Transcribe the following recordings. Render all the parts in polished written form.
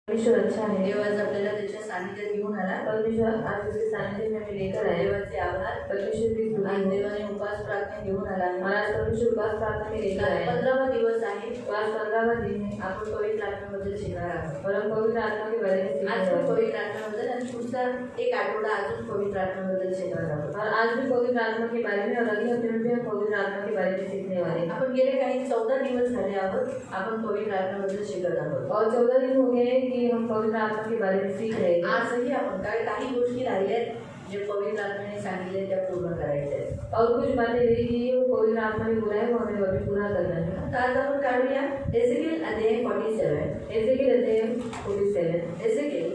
परमेश्वर अच्छा है। देव आज आपल्याला त्याच्या सानिध्यात घेऊन आला। परमेश्वर आज उसके सानिध्य में हमें लेकर आए। देवाचे आभार। परमेश्वर की स्तुति आज हो। देवाने उपास प्रार्थना घेऊन आला आहे। और आज परमेश्वर उपास प्रार्थना में लेकर आए। 15वां दिवस आहे। आज 15वां दिन है। आपण पवित्र आत्म्याबद्दल शिकणार आहोत। और हम पवित्र आत्मा के बारे में आज सीखने पण वाले हैं। पवित्र आत्म्याबद्दल आणि पुढचा एक आठवडा अजून पवित्र आत्म्याबद्दल शिकणार आहोत। और आज भी पवित्र आत्मा के बारे में और अगले हफ्ते में भी हम पवित्र आत्मा के बारे में सीखने वाले हैं। आपण गेले काही 14 दिवस झाले आहोत आपण पवित्र आत्म्याबद्दल शिकत आहोत। और 14 दिन हो गए कि हम पवित्र आत्मा के बारे में सीख रहे हैं। आजही आपण काही गोष्टी राहिल्या आहेत जे पवित्र आत्म्याने सांगितले त्या पूर्ण करायच्या आहेत। और कुछ बातें रही कि वो पवित्र आत्मा ने बोला है वो हमें अभी पूरा करना है। तर आज आपण काढूया एजेकिएल अध्याय 47। एजेकिएल अध्याय 47। एजेकिएल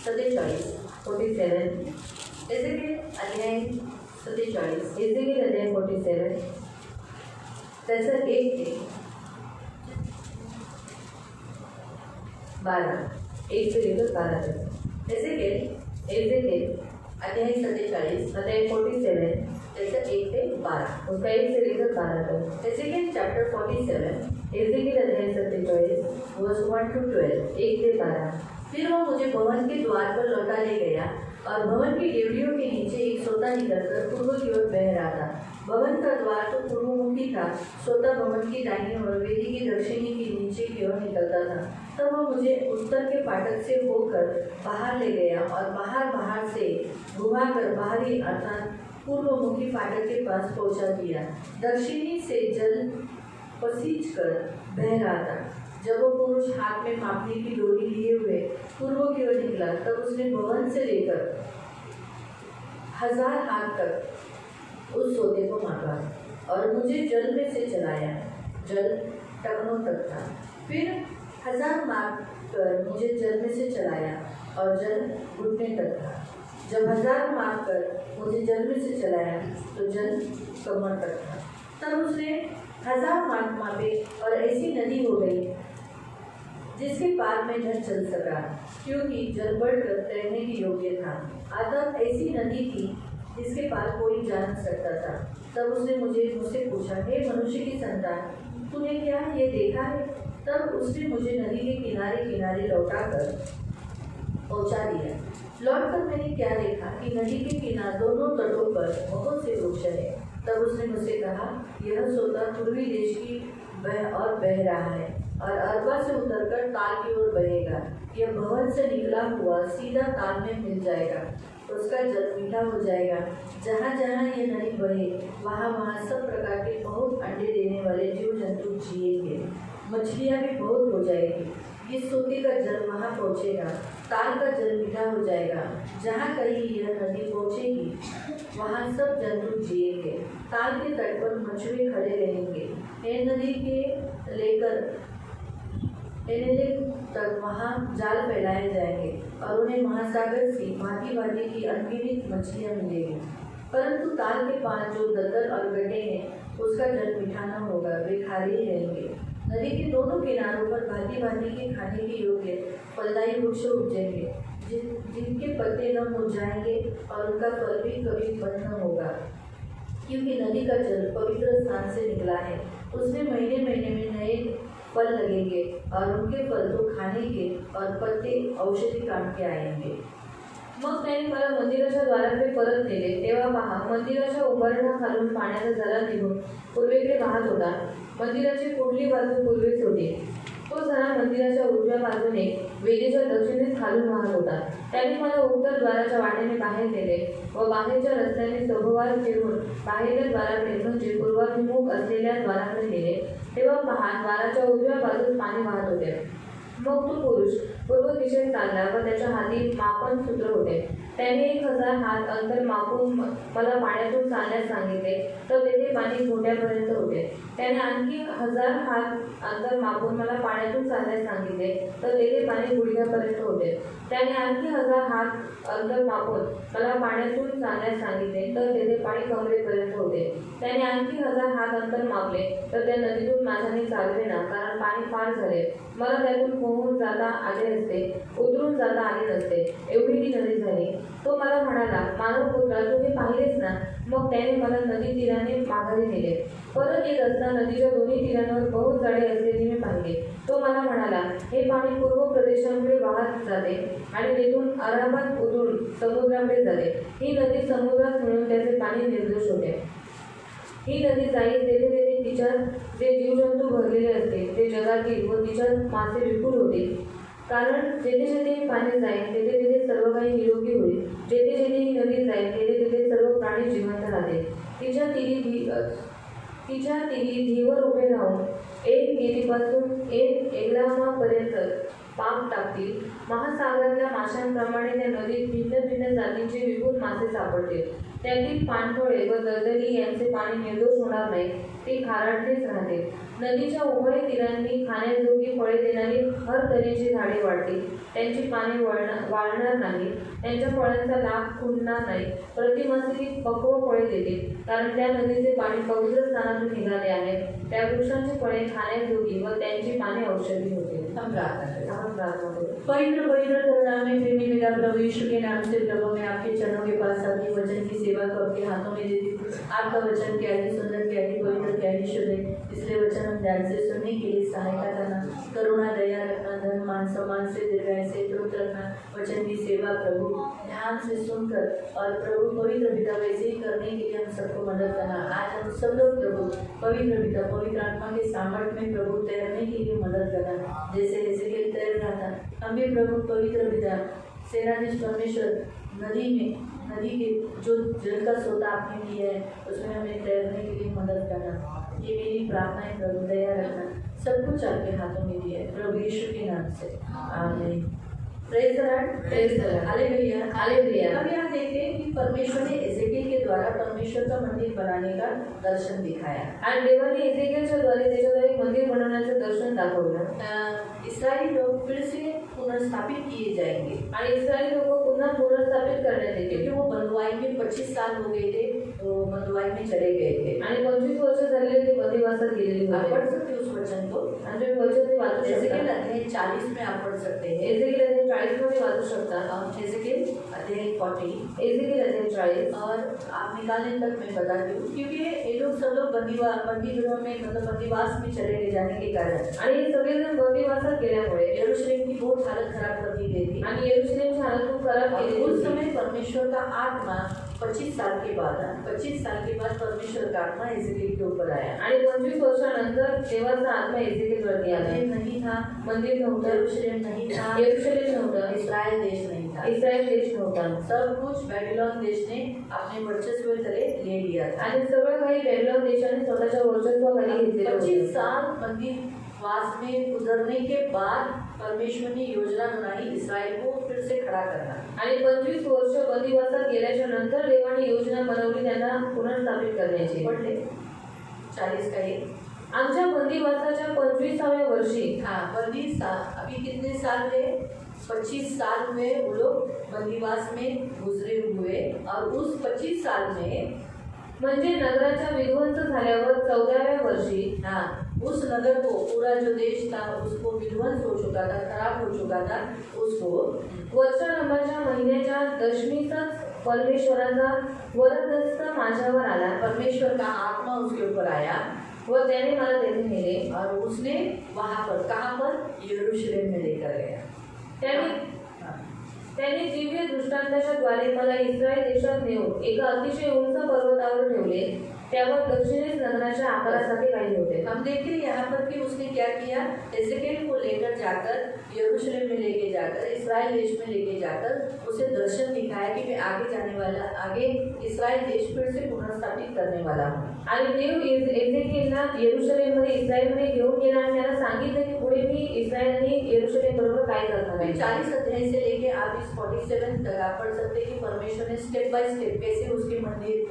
47 47। एजेकिएल अध्याय 47 एजेकिएल अध्याय 47 त्याचं 1 ते 12। 1 से लेकर 12 तक। एजेकिएल एजेकिएल अध्याय 47 अध्याय 47 त्याचं 1 ते 12। उसका 1 से लेकर 12 तक। एजेकिएल चैप्टर 47 एजेकिएल अध्याय 47 वर्स 1 to 12। 1 से 12। फिर वो मुझे भवन के द्वार पर लौटा ले गया और भवन की डेवड़ियों के नीचे एक सोता निकलकर पूर्व की ओर बह रहा था। भवन का द्वार तो पूर्वमुखी था। सोता भवन की दाहिनी ओर वेदी की दक्षिणी की नीचे की ओर निकलता था। तब वो मुझे उत्तर के फाटक से होकर बाहर ले गया और बाहर से घुमाकर बाहरी अर्थात पूर्वमुखी फाटक के पास पहुंचा दिया। दक्षिणी से जल पसीज कर बह रहा था। जब वो पुरुष हाथ में मापने की डोरी लिए हुए पूर्व की ओर निकला तब उसने भवन से लेकर 1000 हाथ तक उस सोते को मापा और मुझे जल में से चलाया। जल टखनों तक था। फिर 1000 माप कर मुझे जल में से चलाया और जल घुटने तक था। जब 1000 माप कर मुझे जल में से चलाया तो जल कमर तक था। तब उसने 1000 माप मापे और ऐसी नदी हो गई जिसके पार में न चल सका क्योंकि जल बढ़कर तैरने के योग्य था। अतः ऐसी नदी थी जिसके पार कोई जा न सकता था। तब उसने मुझसे पूछा, हे मनुष्य की संतान, तूने क्या ये देखा है? तब उसने मुझे नदी के किनारे किनारे लौटा कर पहुँचा दिया। लौटकर मैंने क्या देखा कि नदी के किनारे दोनों तटों पर बहुत से वृक्ष है। तब उसने मुझसे कहा, यह सोता पूर्वी देश की बह रहा है और अरबा से उतरकर ताल की ओर बहेगा। यह भवन से निकला हुआ सीधा ताल में मिल जाएगा। उसका जल मीठा हो जाएगा। जहाँ जहाँ ये नदी बहे वहाँ सब प्रकार के बहुत अंडे देने वाले जीव जंतु जिएंगे। मछलियाँ भी बहुत हो जाएगी। इस सोते का जल वहाँ पहुँचेगा। ताल का जल मीठा हो जाएगा। जहाँ कहीं यह नदी पहुँचेगी वहाँ सब जंतु जिएंगे। ताल के तट पर मछुए खड़े रहेंगे। ये नदी के लेकर तक वहाँ जाल फैलाए जाएंगे और उन्हें महासागर से भांति भांति की अनगिनत मछलियाँ मिलेंगी। परंतु ताल के पार जो दलदल और गड्ढे हैं उसका जल मीठा न होगा, वे खारे ही रहेंगे। नदी के दोनों किनारों पर भांति भांति के खाने के योग्य फलदायी वृक्ष उपजेंगे जिनके पत्ते न मुरझाएंगे और उनका फल भी कभी बंद न होगा, क्योंकि नदी का जल पवित्र स्थान से निकला है। उसमें महीने महीने में नए फल लगेंगे और उनके फल तो खाने के और पत्ते औषधि काम के आएंगे। मग त्याने मला मंदिराच्या द्वाराकडे परत नेले। तेव्हा पहा, मंदिराच्या उंबरठ्याखालून पाण्याचा झरा निघून पूर्वेकडे वाहत होता। मंदिराची पुढली बाजू पूर्वेस होती। तो झरा मंदिराच्या उजव्या बाजूने वेदीच्या दक्षिणेस खालून वाहत होता। त्याने मला उत्तर द्वाराच्या वाटेने बाहेर नेले व बाहेरच्या रस्त्याने सभोवार फिरून बाहेरच्या द्वाराकडे म्हणजे पूर्वाभिमुख असलेल्या द्वाराकडे नेले। तेव्हा पहा, द्वाराच्या उजव्या बाजूस पाणी वाहत होते। मग तो पुरुष पूर्व दिशेस चालला व त्याच्या हाती मापन सूत्र होते। त्याने 1000 हात अंतर मापून मला पाण्यातून चालण्यास सांगितले तर तेथे पाणी घोट्यापर्यंत होते। त्याने आणखी 1000 हात अंतर मापून मला पाण्यातून चालण्यास सांगितले तर तेथे पाणी गुडघ्यापर्यंत होते। त्याने आणखी 1000 हात अंतर मापून मला पाण्यातून चालण्यास सांगितले तर तेथे पाणी कमरेपर्यंत होते। त्याने आणखी 1000 हात अंतर मापले तर त्या नदीतून माझ्याने चालवे ना, कारण पाणी फार झाले। मला त्यातून पोहून जाता आले नसते, उतरून जाता आले नसते, एवढी ती नदी झाली। तो मला म्हणाला, मानवपुत्रा, तू हे पाहिलेस ना मग त्याने मला नदी तीराने माघारी नेले. परत येत असताना नदीच्या दोन्ही तीरांवर बहुत झाडे असलेली मी पाहिले. तो मला म्हणाला, हे पाणी पूर्व प्रदेशाकडे वाहत जाते आणि तेथून अराबात उतरून समुद्राकडे जाते. ही नदी समुद्रात मिळून त्याचे पाणी निर्दोष होते. ही नदी जाईल तेथे तेथे तिच्यात जे जीवजंतू भरलेले असते ते जगातील व तिच्यात मासे विपुल होतील. कारण जेथे जेथे ही पाणी जाईल तेथे तेथे सर्व काही निरोगी होईल. जेथे जेथे ही नदी जाईल तेथे तेथे सर्व प्राणी जिवंत राहतील. तिच्या तिरी धीवर उभे राहून एक गिरीपासून एक एग्लामापर्यंत पाप टाकतील. महासागरातल्या माशांप्रमाणे त्या नदीत भिन्न भिन्न जातींचे विपुल मासे सापडतील. त्यातील पाणथोळे व दलदली यांचे पाणी निर्दोष होणार नाही, ते खाराटलेच राहतील. नदीच्या उभय तीरांनी खाण्याजोगी फळे देणारी हर तऱ्हेची झाडे वाढतील. त्यांची पाने वाळणार नाही, त्यांच्या फळांचा लाभ खुंटणार नाही. प्रतिमासे ती पक्व फळे देतील, कारण त्या नदीचे पाणी पवित्र स्थानातून निघाले आहे. त्या वृक्षांची फळे खाण्याजोगी व त्यांची पाने औषधी होतील. हम प्रार्थना करें। पवित्र पवित्र करुणामय प्रेमी पिता प्रभु यीशु के नाम से प्रभु मैं आपके चरणों के पास अपने वचन की सेवा को आपके हाथों में देती हूँ। आपका वचन क्या ही सुंदर, क्या ही पवित्र, क्या ही शुद्ध है, इसलिए वचन हम ध्यान से सुनने के लिए सहायता करना, करुणा दया रखना, धन मान सम्मान से दीर्घायु से तृप्त रखना। वचन की सेवा प्रभु ध्यान से सुनकर और प्रभु पवित्र पिता वैसे ही करने के लिए हम सबको मदद करना। आज हम सब लोग प्रभु पवित्र पिता पवित्र आत्मा के सामर्थ्य में प्रभु तैरने के लिए मदद करना, जैसे जैसे कि तैर रहा था। हम भी प्रभु पवित्र पिता सेनाधीश परमेश्वर नदी के जो जल का सोता आपने किया है उसमें हमें तैरने के लिए मदद करना। ये मेरी प्रार्थना है प्रभु, दया रखना। सब कुछ आपके हाथों में दिया है प्रभु यीशु के नाम से, आमीन। Praise the Lord, praise the Lord, hallelujah, hallelujah. अब यहाँ देखते हैं कि परमेश्वर ने एजेकिएल के द्वारा परमेश्वर का मंदिर बनाने का दर्शन दिखाया। आणि देवाने एजेकिएलच्या द्वारे मंदिर बनवण्याचं दर्शन दाखवलं। इस्राएली लोग फिर से पुनर्स्थापित किए जाएंगे आणि इस्राएली लोक पुन्हा पुनर्स्थापित करण्यात येतील, क्योंकि वो बंधुआई में 25 साल हो गए थे, तो बंधुआई में चले गए थे आणि 25 वर्ष झालेले ते बंदिवासात गेलेले आप होते। पढ़ सकते हो उस वचन को, आणि तुम्ही वचन ते वाचू एजेकिएल शकता। अध्याय 40 में आप पढ़ सकते हैं। एजेकिएल अध्याय 40 मध्ये वाचू शकता। एजेकिएल अध्याय 40 एजेकिएल अध्याय 40 और आप निकालने तक मैं बताती हूँ, क्योंकि ये लोग सब लोग बंदीगृह में मतलब बंदीवास में चले जाने के कारण आणि हे सगळेजण बंदिवासात गेल्यामुळे यरूशलेम की बहुत हालत खराब कर दी गई थी। आणि यरूशलेमची हालत खूप खराब केली उस होती। समय परमेश्वर का आत्मा 25 साल के बाद परमेश्वर का आत्मा एजेकिएल के ऊपर आया। आणि 25 वर्षानंतर देवाचा आत्मा एजेकिएलवरती आला। मंदिर नहीं था, मंदिर नव्हतं, यरूशलेम नहीं था, यरूशलेम नव्हतं, इस्राएल देश नहीं था, इस्रायल देश नव्हता। सब कुछ बेबीलोन देश ने अपने वर्चस्व तले ले लिया था। आणि सगळं काही बेबीलोन देशाने स्वतःच्या वर्चस्वाखाली घेतलेलं 25 होतं। साल बंदीवास में गुजरने के बाद परमेश्वर ने योजना बनाई इसराइल को फिर से खड़ा करना। आणि 25 वर्ष बंदिवासात गेल्याच्या नंतर देवाने योजना बनवली त्यांना पुनर्स्थापित करण्याची। पढ़ ले 40 का ये। आमच्या बंदिवासाच्या 25व्या वर्षी हाँ, अभी कितने साल थे? 25 साल हुए वो लोग बंदीवास में गुजरे हुए, और उस 25 साल में म्हणजे नगराचा विध्वंस झाल्यावर 14व्या वर्षी हाँ, उस नगर को पूरा जो देश था उसको विध्वंस हो चुका था, खराब हो चुका था, उसको वर्षारंभाच्या महिन्याच्या दशमीतच परमेश्वराचा वरदहस्त माझ्यावर आला। परमेश्वर का आत्मा उसके ऊपर आया व त्याने मला तेथे नेले और उसने वहाँ पर, कहाँ पर? यरूशलेम में लेकर गया। त्याने दिव्य दृष्टांताच्या द्वारे मला इस्रायल देशात नेऊन एका अतिशय उंच पर्वतावर ठेवले, त्यावर दक्षिणेस नगराच्या आकारासारखे काही होते। हम देखते हैं यहाँ पर कि उसने क्या किया, एजेकिएल को लेकर जाकर यरूशलेम में लेके जाकर इस्राएल देश में लेके जाकर उसे दर्शन दिखाया कि मैं आगे इस्राएल देश फिर से पुनर्स्थापित करने वाला हूँ। आणि देव एजेकिएलला यरूशलेममध्ये इस्रायलमध्ये घेऊन गेला आणि त्याला सांगितलं की पुढे मी इस्रायलने यरूशलेम बरोबर काय करणार आहे। 40 अध्याय से लेके आप इस 47 तक आप पढ़ सकते हैं कि परमेश्वर ने स्टेप बाय स्टेप कैसे उसके मंदिर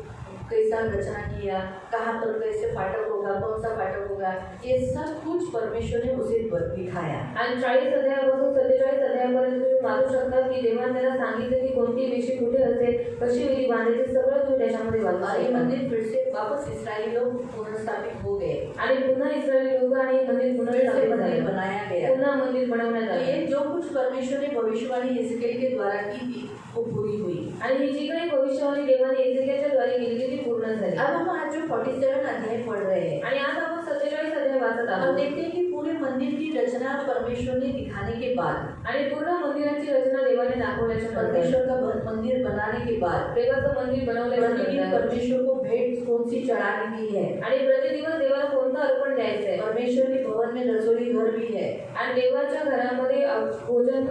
कैसा रचना किया, कहाँ पर कैसे फाटक होगा, कौन सा फाटक होगा, ये सब कुछ परमेश्वर ने उसे दिखाया। आणि 40 अध्यायापासून 47 अध्यायापर्यंत वाचेपर्यंत तुम्ही वाचू शकता की देवाने त्याला सांगितलं की कोणती वेशी कुठे असेल, कशी वेली बांधायची, सगळं तुम्ही त्याच्यामध्ये वाचू और ये शकता. मंदिर फिर से वापस इस्राएली लोग पुनर्स्थापित हो गए, आणि पुन्हा इस्रायली लोक आणि मंदिर पुन्हा फिर से स्थापित मंदिर झाले. बनाया गया. पुन्हा मंदिर बनवण्यात तो आले. ये जो कुछ परमेश्वर ने भविष्यवाणी हिजकिय्याह के द्वारा की थी वो पूरी हुई. आणि ही जी काही भविष्यवाणी देवाने एजेकियाच्या द्वारे केली ती पूर्ण झाली. अब हम आज जो 47 अध्याय पढ़ रहे हैं, आणि आज आपण 47 अध्याय वाचत हम आहोत. देखते हैं कि पूरे मंदिर की रचना परमेश्वर ने दिखाने के बाद, आणि पूर्ण मंदिराची रचना देवाने दाखवल्याच्या नंतर, परमेश्वर का मंदिर बनाने के बाद देवाचं मंदिर बनवल्याच्या प्रतिदिन नंतर, परमेश्वर को भेंट कौन सी चढ़ानी भी है. आणि प्रतिदिवस देवाला कोणतं अर्पण द्यायचं आहे. परमेश्वर के भवन में रसोई घर भी है. आणि देवाच्या घरामध्ये भोजन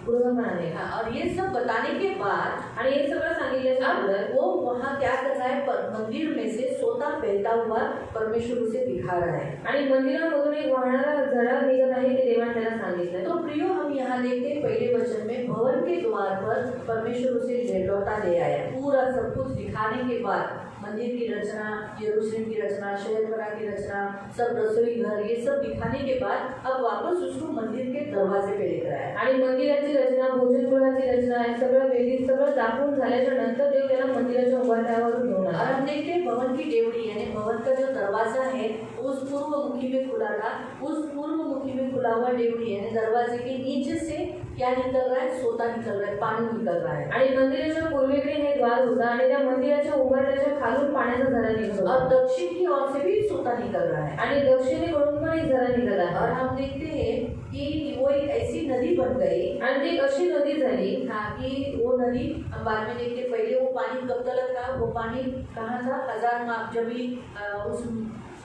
गृह पण आहे. हाँ, और ये सब बताने के बाद आणि हे सगळं सांगितल्याच्या अब नंतर वो वहाँ क्या कर रहा है, मंदिर में से सोता बहता हुआ परमेश्वर उसे दिखा रहा है. आणि मंदिरामधून एक वाहणारा झरा निघत आहे ते देवाने त्याला सांगितलं. तो प्रियो, हम यहाँ देखते हैं पहले वचन में भवन के द्वार पर परमेश्वर उसे लौटा ले आया. पूरा सब कुछ दिखाने के बाद मंदिर की रचना, यरूशलेम की रचना, शहरपना की रचना, सब रसोई घर, ये सब दिखाने के बाद अब वापस उसको मंदिर के दरवाजे पे लेकर आया. आणि मंदिराची रचना, भोजनगृहाची रचना, हे सगळं वेदी सगळं दाखवून झाल्याच्या नंतर देव त्याला मंदिराच्या उभारण्यावरून घेऊन और आला. हम देखते हैं भवन की डेवड़ी यानी भवन का जो दरवाजा है उस पूर्वमुखी में खुला था. उस पूर्वमुखी में खुला हुआ डेवड़ी यानी दरवाजे के नीचे से क्या निकल रहा है, सोता निकल रहा है, पानी निकल रहा है. आणि मंदिराच्या पूर्वेकडे हे द्वार होता आणि त्या मंदिराच्या उभारण्याच्या खालून पाण्याचा झरा निघत और होता. दक्षिण की ओर से भी सोता निकल रहा है. आणि दक्षिणेकडून पण एक झरा निघाला और आहे. हम देखते हैं कि वो एक ऐसी नदी बन गई. आणि ती एक अशी नदी झाली. हाँ, कि वो नदी हम बाद में देखते, पहले वो पानी कब तक था, वो पानी कहाँ था, 1000 माप. जब भी उस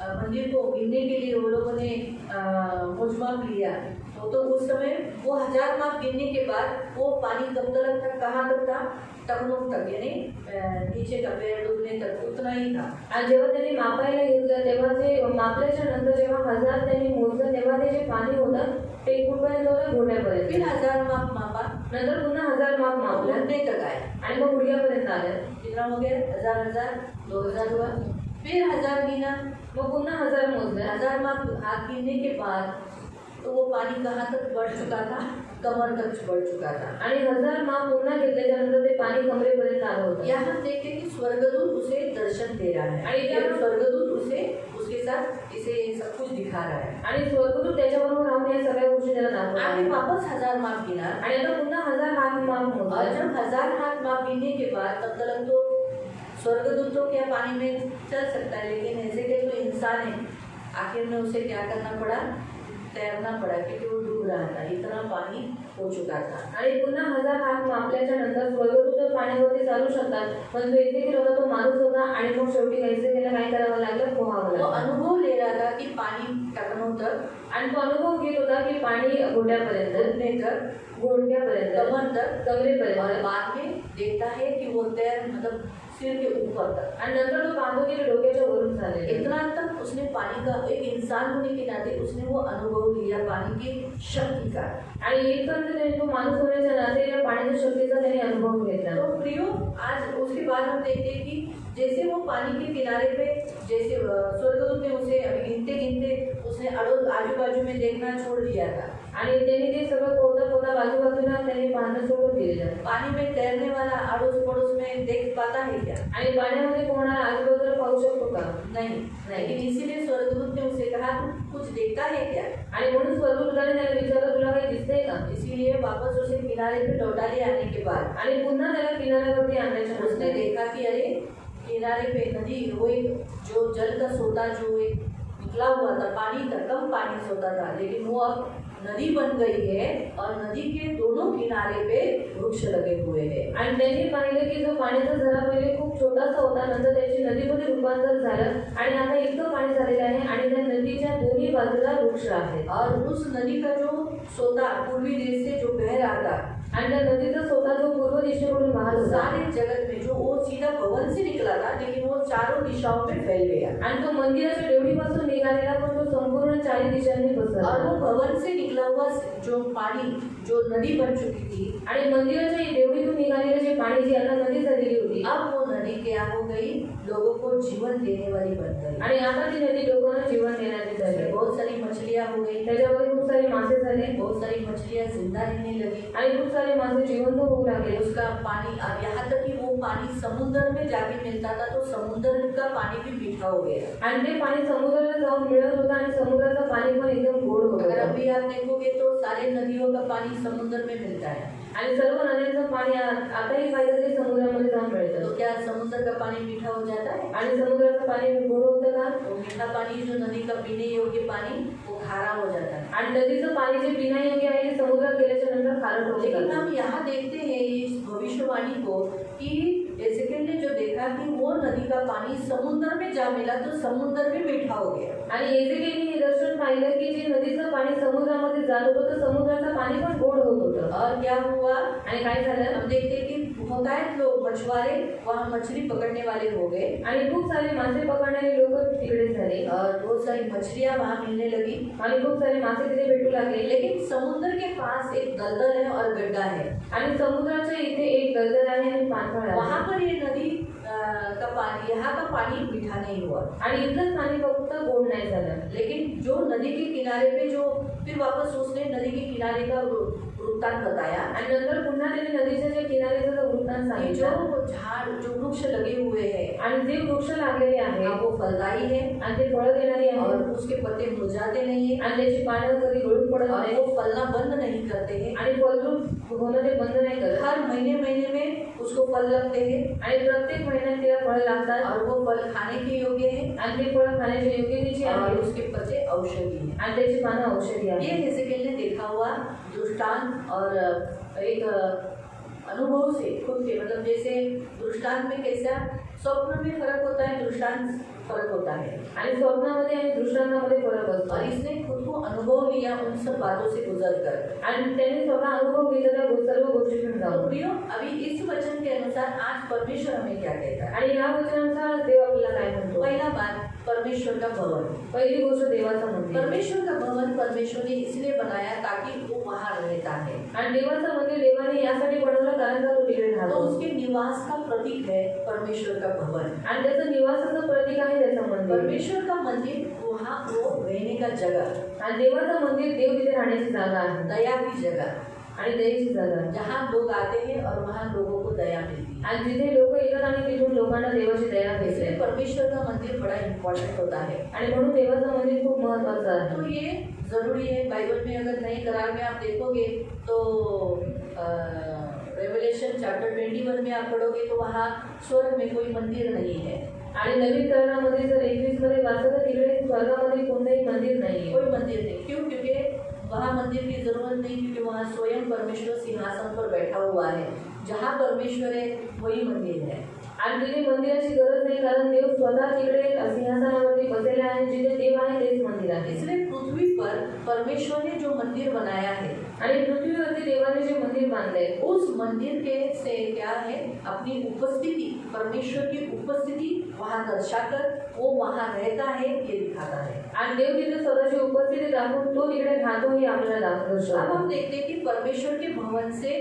मंदिर को गिनने के लिए वो लोगों ने मोजमाप लिया तो उस समय वो 1000 माप गिनने के बाद वो पानी कब तक था, कहाँ तक था, टखनों तक, यानी नीचे का पैर डूबने तक उतना ही था. आणि जेव्हा त्यांनी मापायला घेतलं तेव्हा जे मापल्याच्या नंतर जेव्हा 1000 त्यांनी मोजलं तेव्हा ते जे पाणी होतं ते कुठपर्यंत होतं, घोड्यापर्यंत. फिर 1000 माप मापा, नंतर पुन्हा 1000 माप मापलं घुटने तक आए. आणि मग गुडघ्यापर्यंत आलं. कितना हो गया, 1000 2000 हुआ. फिर 1000 गिना, मग पुन्हा 1000 मोजलं. 1000 माप हाथ गिनने के बाद तो वो पानी कहाँ तक बढ़ चुका था, कमर तक बढ़ चुका था. आणि 1000 माप पुन्हा घेतल्याच्या नंतर ते पाणी कमरेपर्यंत आलं होतं. यहाँ हम देखते हैं कि स्वर्गदूत उसे दर्शन दे रहा है. आणि त्या- स्वर्गदूत उसे उसके साथ इसे सब कुछ दिखा रहा है. आणि स्वर्गदूत त्याच्याबरोबर राहून या सगळ्या गोष्टी त्याला दाखवतात. आगे वापस 1000 माप गिना. आणि आता पुन्हा 1000 हात माप और मोजला. जब 1000 हाथ माप गिनने के बाद तब तक तो स्वर्गदूत तो क्या पानी में चल सकता है, लेकिन ऐसे के तो इंसान है. आखिर में उसे क्या करना पड़ा, तैरना पड़ा, क्योंकि वो डूब रहा था, इतना पानी हो चुका था. आणि पुन्हा 1000 हात मापल्याच्या नंतर स्वर्गदूत तर पाण्यावरती चालू शकतात, पण जो एजेकियल होता तो माणूस होता आणि मग शेवटी एजेकियलला काय करावं लागलं, पोहावं वो लागलं. अनुभव ले रहा था कि पानी टखनों तक, आणि तो अनुभव घेत होता की पाणी घोट्यापर्यंत, घुटने तक, घोंड्यापर्यंत, कमर तक, और कमरेपर्यंत. बाद में देखता है कि वो तैर मतलब सिर के ऊपर तक. आणि नंतर तो पाहतो की ते डोक्याच्या वरून झाले. इतना तक उसने पानी का, एक इंसान होने के नाते उसने वो अनुभव लिया पानी की शक्ति का. आणि इथपर्यंत त्याने तो माणूस होण्याच्या नाते या पाण्याच्या शक्तीचा त्याने अनुभव घेतला. तो प्रियो, आज उसके बाद हम देखते हैं कि जैसे वो पानी के किनारे पे, जैसे स्वर्गदूत ने उसे गिनते गिनते उसने आजू बाजू में देखना छोड़ दिया था. आणि त्यांनी ते सगळं पोहता पोहता बाजूबाजूला त्यांनी पाहणं सोडून दिलेलं. पानी में तैरने वाला अड़ोस पड़ोस में देख पाता है क्या? आणि पाण्यामध्ये पोहणारा आजूबाजूला पाहू शकतो का? नहीं. लेकिन इसीलिए स्वर्गदूत ने उसे कहा, तू कुछ देखता है क्या? आणि म्हणून स्वर्गदूताने त्याला विचारलं, तुला काही दिसतंय का? इसीलिए वापस उसे किनारे पे लौटा ले आने के बाद आणि पुन्हा त्याला किनाऱ्यावरती आणण्याच्या उसने नंतर देखा कि अरे किनारे पे नदी, वो एक जो जल का सोता जो एक निकला हुआ था, पानी था, कम पानी सोता था, लेकिन वो अब नदी बन गई है और नदी के दोनों किनारे पे वृक्ष लगे हुए हैं. आणि त्यांनी पाहिलं की जो पाण्याचा झरा पहिले खूप छोटासा होता, नंतर त्याची नदीमध्ये रूपांतर झालं आणि आता इतकं पाणी झालेलं आहे आणि त्या नदीच्या दोन्ही बाजूला वृक्ष आहेत. और उस नदी का जो सोता पूर्वी देश से जो बह रहा था, आणि त्या नदीचा स्वतः जो पूर्व दिशेकडून वाहत होता, सारे जगत में जो वो सीधा भवन से निकला था, लेकिन वो चारों दिशाओं में फैल गया। आणि तो मंदिराच्या देवडीपासून निघालेला पण तो संपूर्ण चारी दिशांनी और पसरला। वो भवन से निकला हुआ जो पानी, जो नदी बन चुकी थी, आणि मंदिराच्या देवडीतून निघालेले जे पाणी जी आता नदी झालेली होती, अब वो नदी क्या हो गई, लोगों को जीवन देने वाली बन गई। आणि आता ती नदी लोकांना जीवन देण्याची झाली। बहुत सारी मछलियां हो गई, त्याच्यामध्ये खूप सारे मासे झाले बहुत सारी मछलियां जिंदा रहने लगी। आणि खूप सारे मासे जिवंत होऊ लागले। उसका पानी, अब यहाँ तक कि वो पानी समुद्र में जाके मिलता था, तो समुद्र का पानी भी मीठा हो गया। आणि ते पाणी समुद्राला जाऊन मिळत होतं आणि समुद्राचं पाणी पण एकदम गोड अगर होतं। अभी आप देखोगे तो सारे नदियों का पानी समुद्र में मिलता है, आणि सर्व नद्यांचं पाणी आताही पाहिलं तरी समुद्रामध्ये जाऊन तो मिळतं। क्या समुद्र का पानी मीठा हो जाता है? आणि समुद्राचं पाणी गोड होतं का? तो मीठा पानी, जो नदी का पीने योग्य पानी, वो खारा हो जाता है। आणि नदीचं पाणी जे पिण्यायोग्य आहे ते समुद्रात गेल्याच्या नंतर खारट होतं। लेकिन हम यहाँ देखते हैं इस भविष्यवाणी को कि एजेकिएल ने जो देखा कि वो नदी का पानी समुद्र में जा मिला, तो समुद्र भी मीठा हो गया। आणि एजेकिएलने हे दर्शन पाहिलं की जे नदीचं पाणी समुद्रामध्ये जात होतं तर समुद्राचं पाणी पण गोड होत होतं। और क्या हुआ? आणि काय झालं? हम देखते हैं कि बहुतायत लोग मछुआरे वहाँ मछली पकड़ने वाले हो गए, आणि खूप सारे मासे पकडणारे लोक तिकडे झाले और बहुत सारी मछलियाँ वहाँ मिलने लगी। आणि खूप सारे मासे तिथे भेटू लागले। लेकिन समुद्र के पास एक दलदल है और गड्ढा है, आणि समुद्राच्या इथे एक दलदल आहे आणि पाणथळ आहे। वहाँ पर ये नदी का पानी, यहाँ का पानी मीठा नहीं हुआ। आणि इथलंच पाणी फक्त गोड नाही झालं। लेकिन जो नदी के किनारे पे, जो फिर वापस उसने नदी के किनारे का वृत्तांत बताया, आणि नंतर पुन्हा त्यांनी नदीच्या जे किनाऱ्याचा जो वृत्तांत कि सांगितला जो झाड़, जो वृक्ष लगे हुए हैं, आणि जे वृक्ष लागलेले आहे वो फलदायी है आणि ते फळं देणारी और आहे उसके पत्ते मुरझाते नहीं है आणि त्याची पानं कधी गळून पडत और नाही वो फलना बंद नहीं करते हैं। आणि फलद्रूप होणं ते बंद नाही करत। हर महीने महीने में उसको फल लगते हैं आणि प्रत्येक महिन्यात तिला फळं लागतात और वो फल खाने के योग्य है आणि ते फळं खाण्याच्या योग्यतेची और आहे उसके पत्ते औषधि है। आणि त्याची पानं औषधी ये आहे। एजेकिएल ने देखा हुआ दृष्टांत और एक अनुभव से खुद के, मतलब जैसे दृष्टांत में कैसा स्वप्न में फर्क होता है, दृष्टांत फर्क होता है, आणि स्वप्नामध्ये आणि दृष्टांतामध्ये फरक असतो। और इसने खुद को अनुभव लिया उन सब बातों से गुजर कर। आणि त्यांनी स्वतः अनुभव घेतला त्या सर्व गोष्टीतून तो जाऊन। प्रियो, अभी इस वचन के अनुसार आज परमेश्वर हमें क्या कहता है? आणि या वचनानुसार देव आपल्याला काय म्हणतो? पहला बात, परमेश्वर का भवन। पहिली गोष्ट देवाचा मंदिर। परमेश्वर का भवन परमेश्वर ने इसलिए बनाया ताकि वो वहाँ रहता है, आणि देवाचं मंदिर देवाने यासाठी बनवलं कारण का तो तिकडे तो राहतो। उसके निवास का प्रतीक है परमेश्वर का भवन। आणि त्याचं निवासाचं प्रतीक आहे त्याचं मंदिर। परमेश्वर का मंदिर वहाँ वो रहने का जगह, आणि देवाचं मंदिर देव तिथे राहण्याची जागा आहे दया की जगह, आणि दयेची जागा आहे। जहाँ लोग आते हैं और वहाँ लोगों को दया मिलती है। आणि जिथे लोक येतात आणि तिथून लोकांना देवाची दया इसलिए भेटते। परमेश्वर का मंदिर बड़ा इम्पोर्टेंट होता है। आणि म्हणून देवाचं मंदिर खूप महत्वाचं आहे। तो ये जरूरी है। बाइबल में अगर नए करार में आप देखोगे तो रेवलेशन चैप्टर 21 में आप पढ़ोगे तो वहाँ स्वर्ग में कोई मंदिर नहीं है। आणि नवीन करणामध्ये जर 21 मध्ये वाचलं तर तिकडे स्वर्गामध्ये कोणतेही मंदिर नाहीये। कोई मंदिर नहीं। क्यों? क्योंकि वहाँ मंदिर की जरूरत नहीं, क्योंकि वहाँ स्वयं परमेश्वर सिंहासन पर बैठा हुआ है। जहाँ परमेश्वर है वही मंदिर है। आणि तिथे मंदिराची गरज नाही कारण देव स्वतः तिकडे सिंहासनावरती बसलेला आहे। जिथे देव आहे तेच मंदिर आहे। इसलिए पृथ्वी पर परमेश्वर ने जो मंदिर बनाया है, आणि पृथ्वीवरती देवाने जे मंदिर बांधले उस मंदिर के से क्या है, अपनी उपस्थिति, परमेश्वर की उपस्थिति वहाँ दर्शाकर वो वहाँ रहता है, ये दिखाता है। आणि देव तिथे स्वतःची उपस्थिती दाखवून तो तिकडे राहतो हे आपल्याला अब दाखवतो। हम देखते हैं कि परमेश्वर के भवन से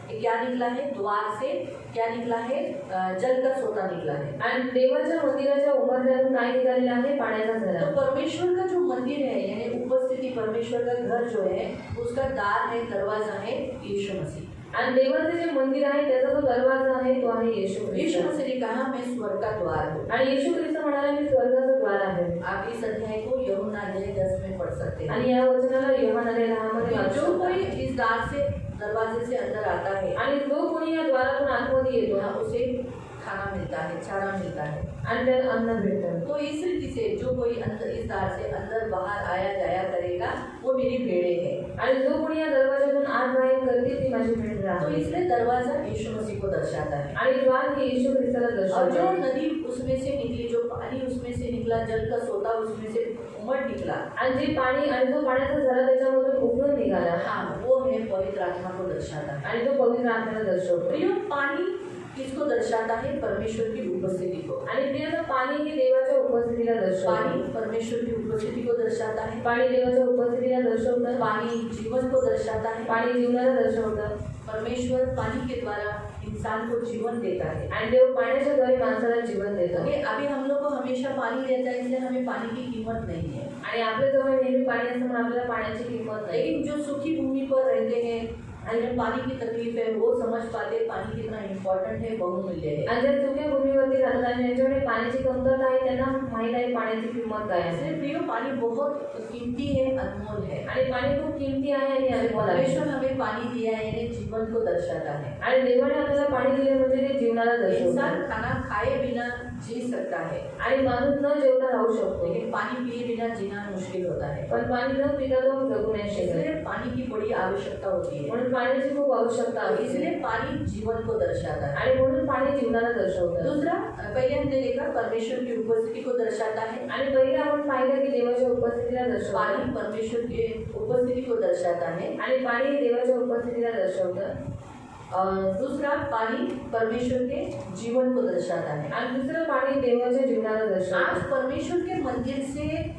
क्या निकला है, द्वार से क्या निकला है, जल का सोता निकला है। आणि देवाच्या मंदिराच्या उभारण्यातून काय निघालेलं आहे? पाण्याचा झरा। तो परमेश्वर का जो मंदिर है, यानी उपस्थिति, परमेश्वर का घर जो है, उसका द्वार है, दरवाजा है यीशु मसीह। आणि देवाचे जे मंदिर आहे त्याचा जो दरवाजा आहे तो आहे येशू यीशु ख्रिस्त। मसीह ने कहा मैं स्वर्ग का द्वार हूँ। आणि येशू ख्रिस्त म्हणाले मी स्वर्गाचं द्वार आहे। आप इस अध्याय को यूहन्ना अध्याय 10 में पढ़ सकते हैं। आणि या वचनाला यूहन्ना अध्याय 10 मध्ये वाचू जो शकता। कोई इस द्वार से, दरवाजे से अंदर आता है, आणि जो कोणी या द्वारातून आतमध्ये येतो वहाँ उसे खाना मिलता है, चारा मिलता है। आणि त्याला अन्न भेटतं। तो इस रीति से जो कोई अंदर, इस द्वार से अंदर बाहर आया जाया करेगा, वो मेरी भेड़े है। आणि जो कोणी या दरवाजातून आत बाहेर करते ती माझी भेट तो राहते। इसलिए दरवाजा यीशु मसीह को दर्शाता है। आणि द्वार हे येशू ख्रिस्ताला और दर्शवतो। जो नदी उसमें से निकली, जो पानी उसमें से निकला, जल का सोता उसमें से उमड़ निकला, आणि जे पाणी आणि जो पाण्याचा झरा त्याच्यामधून उकळून निघाला हाँ, वो है पवित्र आत्मा को दर्शाता है। आणि तो पवित्र आत्म्याला दर्शवतो। प्रियो, पानी किसको दर्शाता है? परमेश्वर की उपस्थिति को। आणि प्रियांनो, पाणी हे देवाच्या उपस्थितीला दर्शवतं. पानी परमेश्वर की उपस्थिति को दर्शाता है। पाणी देवाच्या उपस्थितीला दर्शवतं. पानी जीवन को दर्शाता है। पाणी जीवनाला दर्शवतं. परमेश्वर पानी के द्वारा इंसान को जीवन देता है। आणि देव पाण्याच्या द्वारे माणसाला जीवन देतो. अभी हम लोग को हमेशा पानी रहता है, इसलिए हमें पानी की कीमत नहीं है। आणि आपल्या जवळ नेहमी पाणी असतं म्हणून आपल्याला पाण्याची किंमत नाही. लेकिन जो सूखी भूमि पर रहते हैं, जिन्हें पानी की तकलीफ है, वो समझ पाते हैं पानी कितना इम्पोर्टेंट है, बहुमूल्य है। आणि ज्या सुक्या भूमीवरती राहतात आणि ज्यांच्याकडे पाण्याची कमतरता आहे त्यांना माहीत आहे पाण्याची किंमत काय आहे. इसलिए प्रियो, पानी बहुत कीमती है, अनमोल है। आणि पाणी खूप किमती आहे आणि अनमोल आहे. परमेश्वर हमें पानी दिया है, यानी जीवन को दर्शाता है। आणि देवाने आपल्याला पाणी दिले म्हणजे ते जीवनाला दर्शवतं. इंसान खाना खाए बिना जी सकता है, आणि माणूस न जेवता राहू शकतो, लेकिन पानी पिए बिना जीना मुश्किल होता है। पण पाणी न पिता तो जगू नाही शकत. इसलिए पानी की बड़ी आवश्यकता होती है। म्हणून पाण्याची खूप आवश्यकता आहे. इसलिए पानी जीवन को दर्शाता है। आणि म्हणून पाणी जीवनाला दर्शवतं. दूसरा, पहले हमने देखा परमेश्वर की उपस्थिति को दर्शाता है। आणि पहिले आपण पाहिलं की देवाच्या उपस्थितीला दर्शवतं. पानी परमेश्वर की उपस्थिति को दर्शाता है। आणि पाणी हे देवाच्या उपस्थितीला दर्शवतं. दूसरा, पानी परमेश्वर के जीवन को दर्शाता है। आणि दुसरं पाणी देवाच्या जीवनाला दर्शवतं. आज परमेश्वर के मंदिर से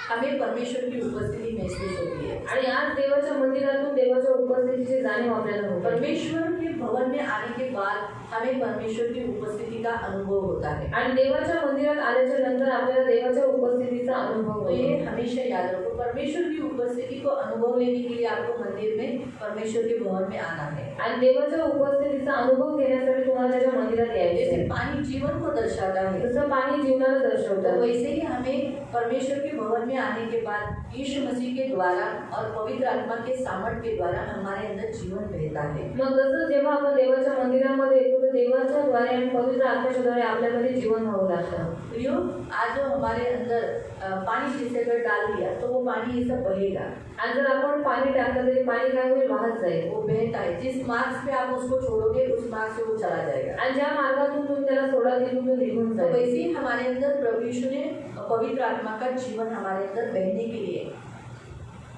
हमें परमेश्वर की उपस्थिति महसूस होती है। आणि आज देवाच्या मंदिरातून देवाच्या उपस्थितीची जाणीव आपल्याला होते. परमेश्वर के भवन में आने के बाद हमें परमेश्वर की उपस्थिति का अनुभव होता है। आणि देवाच्या मंदिरात आल्याच्या नंतर आपल्याला देवाच्या उपस्थितीचा अनुभव तो ये होतो. हमेशा याद रखो, परमेश्वर की उपस्थिति को अनुभव लेने के लिए आपको मंदिर में, परमेश्वर के भवन में आना है। आणि देवाच्या उपस्थितीचा अनुभव घेण्यासाठी तुम्हाला त्याच्या मंदिरात यायचे जैसे आहे. पानी जीवन को दर्शाता है, जसं पाणी जीवनाला तो दर्शवतं, वैसे ही हमें परमेश्वर के भवन में आने के बाद यीशु मसीह के द्वारा और पवित्र आत्मा के सामर्थ्य के द्वारा हमारे अंदर जीवन बहता है। मग तसं जेव्हा आपण देवाच्या मंदिरामध्ये येतो तर देवाच्या द्वारे आणि पवित्र आत्म्याच्या द्वारे आपल्यामध्ये जीवन व्हावं लागतं. प्रियो, आज जो हमारे अंदर पानी जैसे अगर डाल दिया तो वो पानी ऐसा बहेगा। आणि जर आपण पाणी टाकलं तरी पाणी काय होईल? वाहत जाईल. वो बहता है, जिस मार्ग पे आप उसको छोड़ोगे उस मार्ग से वो चला जाएगा। आणि ज्या मार्गातून तुम्ही त्याला सोडा तिथून तो निघून तो जाईल. वैसे ही हमारे अंदर प्रभु यीशु ने पवित्र आत्मा का जीवन हमारे अंदर बहने के लिए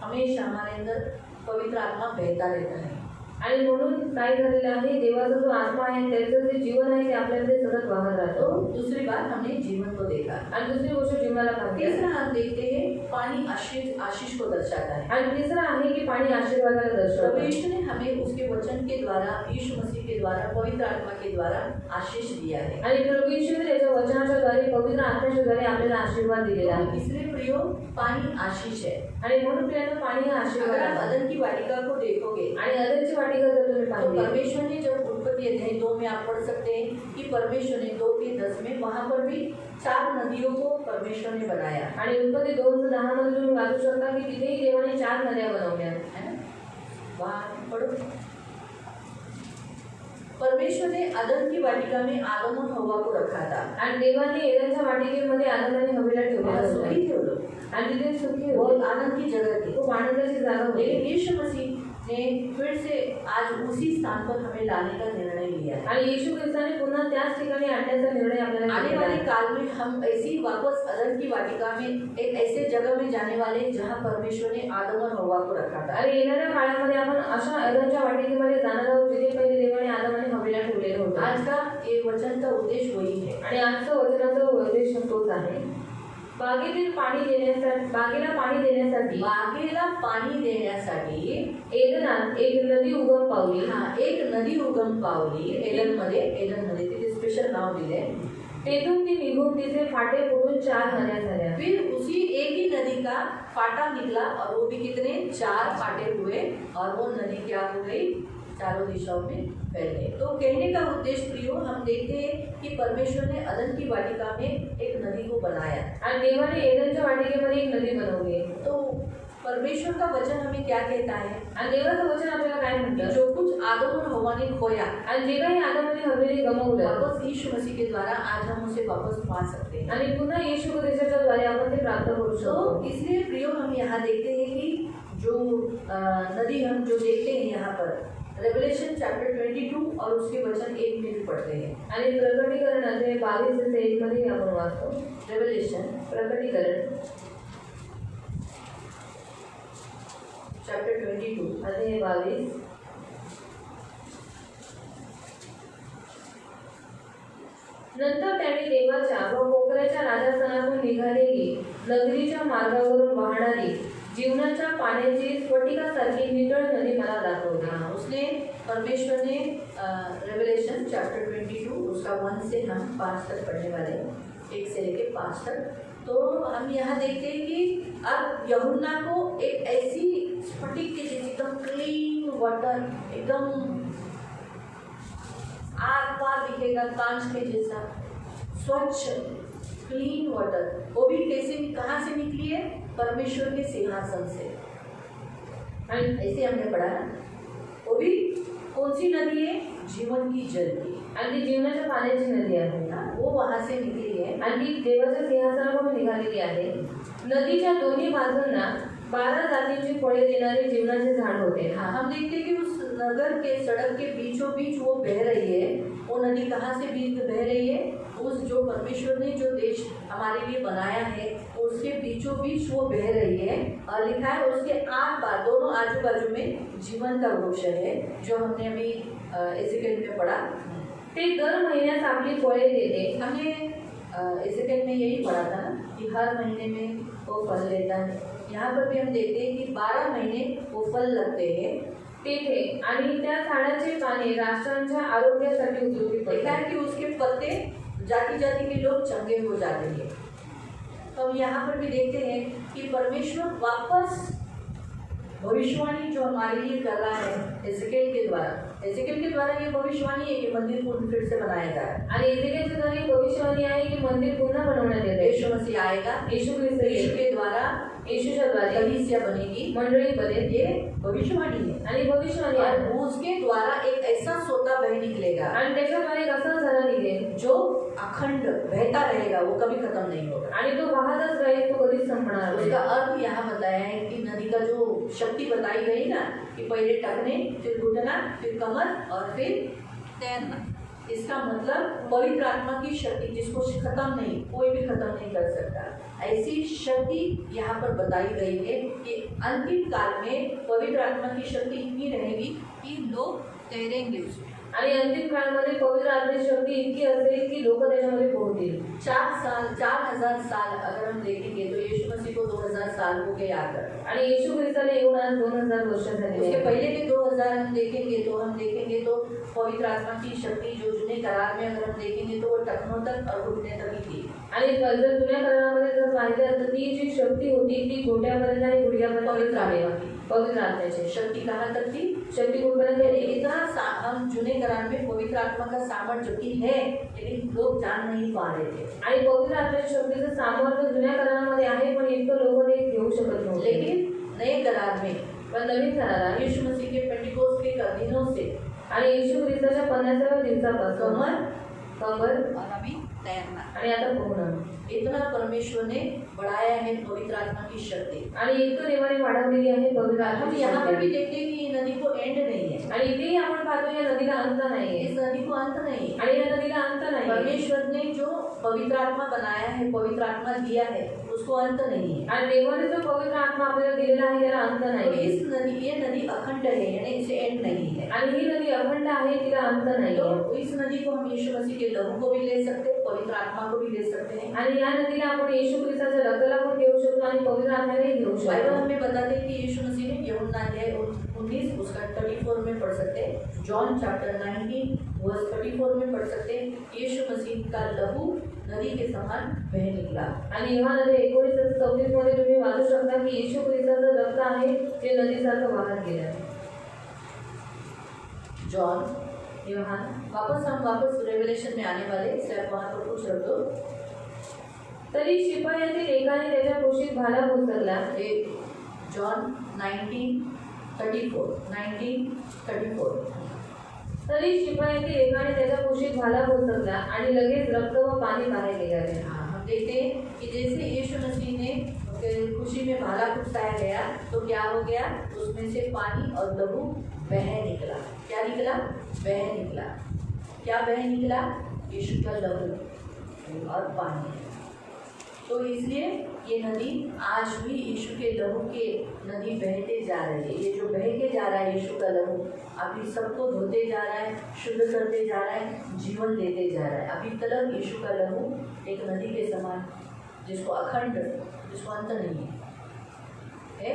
हमेशा हमारे अंदर पवित्र आत्मा बहता रहता है। आणि म्हणून काय झालेलं आहे, देवाचा जो आत्मा आहे त्याचं जे जीवन आहे ते आपल्यामध्ये सतत वाहत तो राहतो. दूसरी बात हमने जीवन को देखा। आणि दुसरी गोष्ट जीवनाला पाहते. तीसरा हम देखते हैं पानी आशीष को दर्शाता है। आणि तिसरं आहे की पाणी आशीर्वादाला प्रभु दर्शवतं. यीशु ने हमें उसके वचन के द्वारा, यीशु मसीह के द्वारा, पवित्र आत्मा के द्वारा आशीष दिया है। आणि प्रभू येशूने त्याच्या वचनाच्या द्वारे पवित्र आत्म्याच्या द्वारे आपल्याला आशीर्वाद दिलेला आहे. इसलिए प्रियो, पानी आशीष है। आणि म्हणून प्रियांनो, पाणी हा अगर आशीर्वाद आप आहे. अदन की वाटिका को देखोगे आणि अदनची वाटिका जर तुम्ही तो पाहिली परमेश्वर ने जब उत्पत्ति अध्याय 2 में आप पढ़ सकते हैं कि परमेश्वर ने 2:10 में वहाँ पर भी 4 नदियों को परमेश्वर ने बनाया आणि उत्पत्ती 2:10 मध्ये तुम्ही वाचू शकता की तिथेही देवाने 4 नद्या बनवल्या. है ना। वहाँ पढ़ो, परमेश्वर ने अदन की वाटिका में आदम और हव्वा को रखा था। आणि देवाने एदनच्या वाटिकेमध्ये आदम आणि हव्वाला ठेवलेलं वहाँ होतं. सुखी थे वो लोग, आणि तिथे सुखी बहुत होते. आनंद की जगह थी। खूप आनंदाची जागा होती. लेकिन यीशु मसीह ने फिर से आज उसी स्थान पर हमें लाने का निर्णय लिया है। आणि येशू ख्रिस्ताने पुन्हा त्याच ठिकाणी आणण्याचा निर्णय आपल्याला आने घेतलेला वाले आहे. काल में हम ऐसे ही वापस अदन की वाटिका में एक ऐसे जगह में जाने वाले हैं जहाँ परमेश्वर ने आदम और हव्वा को रखा था। आणि येणाऱ्या काळामध्ये आपण अशा एदनच्या वाटिकेमध्ये जाणार आहोत जिथे पहिले देवाने आदम आणि हव्वाला ठेवलेलं होतं. आज का ये वचन का उद्देश्य वही है। आणि आजचं वचनाचा उद्देश तोच आहे. बागेला पाणी देण्यासाठी बागेला पाणी देण्यासाठी एदनात एक नदी उगम पावली. एक नदी उगम पावली एदनमध्ये तिथे स्पेशल नाव दिले। तेथून ती निघून तिचे फाटे फुटून 4 नद्या झाल्या. फिर उसी एक ही नदी का फाटा निकला और वो भी कितने 4 फाटे हुए और वो नदी क्या हो गई, चारों दिशाओं में फैल गई। तो कहने का उद्देश्य प्रियो, हम देखते हैं कि परमेश्वर ने अदन की वाटिका में एक नदी को बनाया आणि देवाने एदनच्या वाटिकेमध्ये एक नदी बनवली. तो परमेश्वर का वचन हमें क्या कहता है? आणि देवाचं वचन आपल्याला काय म्हणतं? जो कुछ आदम और हव्वा ने खोया, आणि जे काही आदम आणि हव्वाने गमावलं वापस यीशु मसीह के द्वारा आज हम उसे वापस पा सकते हैं। आणि पुन्हा येशू ख्रिस्ताच्या द्वारे आपण ते प्राप्त करू तो शकतो. इसलिए प्रियो, हम यहाँ देखते हैं कि जो नदी हम जो देखते हैं यहाँ पर रेवलेशन चैप्टर 22 और उसके वचन 1 में भी पढ़ते हैं। आणि प्रकटीकरण अध्याय 22:1 मध्ये आपण वाचतो. रेवलेशन प्रकटीकरण चैप्टर 22 अध्याय 22 नंतर त्याने देवाच्या व कोकऱ्याच्या राजस्थानातून निघालेली नगरीच्या मार्गावरून वाहणारी जीवनाच्या पाण्याची स्फटिकासारखी नितळ नदी मला दाखवली. उसने परमेश्वर ने रेवलेशन चैप्टर 22 उसका 1 से हम 5 तक पढ़ने वाले हैं, 1 से लेकर 5 तक. तो हम यहाँ देखते हैं कि अब यूहन्ना को एक ऐसी स्फटिक के जैसे एकदम क्लीन वाटर, एकदम आर पार दिखेगा कांच के जैसा स्वच्छ क्लीन वाटर, वो भी कैसे कहाँ से निकली है? परमेश्वर के सिंहासन से. ऐसे हमने पढ़ा ना. वो भी कौन सी नदी है? जीवन की जल की. आणि ती जीवनाच्या पाण्याची नदी आहे. वो वहाँ से निकली है आणि ती देवाच्या सिंहासनावरून निघालेली आहे. नदीच्या दोन्ही बाजूंना 12 जातींची फळे देणारे जीवनाचे झाड होते. हाँ, हम देखते हैं कि उस नगर के सड़क के बीचों बीच वो बह रही है. वो नदी कहाँ से बीच बह रही है? उस जो परमेश्वर ने जो देश हमारे लिए बनाया है उसके बीचों बीच वो बह रही है. और लिखा है उसके आठ बार दोनों आजू बाजू में जीवन का वृक्ष है, जो हमने अभी एजेकिएल में पढ़ा. ते दर महिन्यास आपली फळे देते. हमने एजेकिएल में यही पढ़ा था ना कि हर महीने में वो फल देता है. यहाँ पर भी हम देखते हैं कि 12 महीने वो फल लगते हैं तेथे आणि त्या झाडाचे पाने राष्ट्रांच्या आरोग्यासाठी उपयोगी लिखा पडतात. है कि उसके पत्ते जाति जाति के लोग चंगे हो जाते हैं. तो हम यहाँ पर भी देखते हैं कि परमेश्वर वापस भविष्यवाणी जो हमारे लिए कर रहा है एजेकिएल के द्वारा ये भविष्यवाणी है कि मंदिर पुनः फिर से बनाया जाए. आणि एजेकिएलच्या द्वारे भविष्यवाणी आहे की मंदिर पुन्हा बनवण्यात येते. यीशु मसीह आएगा, येशू ख्रिस्त यीशु के द्वारा येशूच्या द्वारे कलीसिया बनेगी, मंडळी बनेल. ये भविष्यवाणी है. आणि भविष्यवाणी आहे. और उसके द्वारा एक ऐसा सोता बह निकलेगा आणि त्याच्याद्वारे एक असा झरा निघेल जो अखंड बहता रहेगा, वो कभी खत्म नहीं होगा. आणि तो वाहतच राहील, तो कधीच संपणार नाही. उसका अर्थ यहाँ बताया है कि नदी का जो शक्ति बताई गई ना कि पहले टकने, फिर घुटना, फिर कमर और फिर तैरना. इसका मतलब पवित्र आत्मा की शक्ति जिसको खत्म नहीं, कोई भी खत्म नहीं कर सकता. ऐसी शक्ति यहाँ पर बताई गई है कि अंतिम काल में पवित्र आत्मा की शक्ति इतनी रहेगी कि लोग तैरेंगे उसमें. आणि अंतिम काळामध्ये पवित्र आत्म्याची शक्ती इतकी असेल की लोक त्याच्यामध्ये पोहोचतील. 4000 साल अगर हम देखेंगे तो यीशु मसीह को 2000 साल हो गए आकर. आणि येशू ख्रिस्ताला येऊन आज 2000 वर्ष झाले. उसके पहले के 2000 हम देखेंगे तो पवित्र आत्मा की शक्ति जो जुने करार में अगर हम देखेंगे तो वो टखनों तक और घुटने तक ही थी. आणि जर जुन्या करारामध्ये जर पाहिलं तर ती जी शक्ती होती ती घोट्यापर्यंत आणि गुडघ्यापर्यंत आहे. पवित्र आत्म्याची शक्ति कहाँ तक थी? शक्ती कुठपर्यंत आहे? इतना हम जुने करार में पवित्र आत्मा का सामर्थ्य की है, लेकिन लोग जान नहीं पा रहे थे. आणि पवित्र आत्म्याच्या शक्तीचं सामर्थ्य जुन्या करारामध्ये आहे, पण इतकं लोक ते घेऊ शकत नव्हते. लेकिन नए करार में पण नवीन करारात यीशु मसीह के पेंटिकोस्त के दिनों से आणि येशू ख्रिस्ताच्या 50व्या दिवसापासून कमर और अभी तैरना आणि आता पोहणं, इतना परमेश्वर ने बढ़ाया है पवित्र आत्मा की शक्ति. आणि इतकं देवाने वाढवलेली आहे पवित्र हम आत्म्याची यहाँ पर भी शक्ती. देखते हैं कि ये नदी को एंड नहीं है. आणि इथेही आपण पाहतो या नदीला अंत नाहीये. इस नदी को अंत नहीं है. आणि या नदीला अंत नाही. परमेश्वर ने जो पवित्र आत्मा बनाया है, पवित्र आत्मा दिया है, उसको अंत नहीं है. आणि देवाने जो पवित्र आत्मा आपल्याला दिलेला आहे त्याला अंत तो नाही. ये नदी अखंड है, यानी इसे एंड नहीं है. आणि ही नदी अखंड आहे, तिला अंत नाही. तो इस नदी को हम यीशु मसीह के लहू को भी ले सकते हैं, पवित्र आत्मा को भी ले सकते हैं. आणि या नदीला आपण येशू ख्रिस्ताच्या रक्ताला पण घेऊ शकतो आणि पवित्र आत्म्यालाही घेऊ बाइबल शकतो. हमें बताते हैं कि यीशु मसीह ने यूहन्ना अध्याय 19 उसका 34 में पढ़ सकते हैं. जॉन चैप्टर 19 वर्स 34 में पढ़ सकते हैं. यीशु मसीह का लहू नदी के समान बह निकला. आणि यूहन्ना 19:34 मध्ये तुम्ही वाचू शकता की येशू ख्रिस्ताचं रक्त आहे जे नदीसारखं वाहत गेलं. जॉन यूहन्ना हम वापस रेवलेशन में आने वाले, इसलिए आप वहाँ पर कुछ रख दो. तरी शिपायातील एकाने त्याच्या कुशीत भाला घुसरला. जॉन 19:34. तरी शिपायातील एकाने त्याच्या कुशीत भाला घुसरला आणि लगेच रक्त व पाणी बाहेर निघाले. हाँ, हम देखते हैं कि जैसे यीशु मसीह ने खुशी में भाला घुसाया गया तो क्या हो गया? उसमें से पानी और लहू बह निकला. क्या निकला? बह निकला. क्या बह निकला? यीशु का लहू और पानी. तो इसलिए ये नदी आज भी यीशु के लहू के नदी बहते जा रही है। ये जो बह के जा रहा है यीशु का लहू, अभी सबको धोते जा रहा है, शुद्ध करते जा रहा है, जीवन देते जा रहा है। अभी तक यीशु का लहू एक नदी के समान, जिसको अखंड, जिसको अंत नहीं है।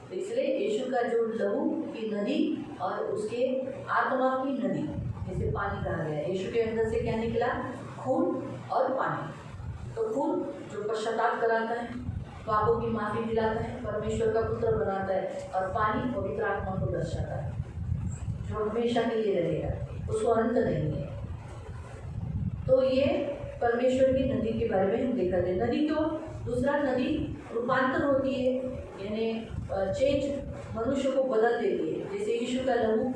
तो इसलिए यीशु का जो लहू की नदी और उसके आत्मा की नदी, जैसे पानी कहा गया है, यीशु के अंदर से क्या निकला? खून और पानी। तो खून जो पश्चाताप कराता है, पापों की माफी दिलाता है, परमेश्वर का पुत्र बनाता है, और पानी पवित्र आत्मा को दर्शाता है, जो हमेशा के लिए रहेगा, उसको अंत नहीं है। तो ये परमेश्वर की नदी के बारे में हम देखा थे। नदी तो दूसरा नदी रूपांतर होती है, यानी चेंज, मनुष्य को बदल देती है। जैसे यीशु का लहू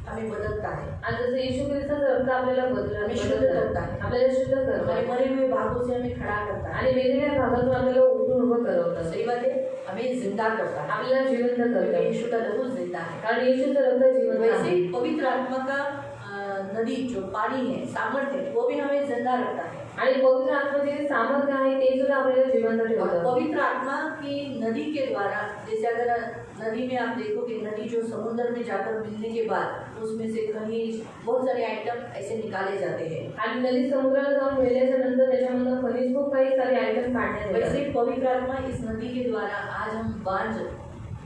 हमें बदलता है, आणि जसं येशू ख्रिस्ताचा रक्त आपल्याला हमें शुद्ध करता है, आपल्याला शुद्ध करतो, हमारे मरे हुए भागों से हमें खड़ा करता है, आणि वेगवेगळ्या भागातून आपल्याला उठून उभं करवतं, सही बात है, हमें जिंदा करता है, आपल्याला जिवंत करतं, यीशु का लहू जिंदा है। कारण येशूचं रक्त जिवंत वैसे आहे। ही पवित्र आत्मा का नदी जो पानी है, सामर्थ्य है, वो भी हमें जिंदा रखता है। आणि पवित्र आत्म्याचे जे सामर्थ्य आहे ते सुद्धा आपल्याला जिवंत और ठेवतं। पवित्र आत्मा की नदी के द्वारा, जैसे अगर नदी में आप देखोगे, नदी जो समुद्र में जाकर मिलने के बाद उसमें से खनिज, बहुत सारे आइटम ऐसे निकाले जाते हैं। आणि नदी समुद्राला जाऊन मिळाल्याच्या नंतर त्याच्यामधून खनिज खूप काही सारे आयटम काढण्यात वैसे येतात। ही पवित्र आत्मा इस नदी के द्वारा आज हम बांझ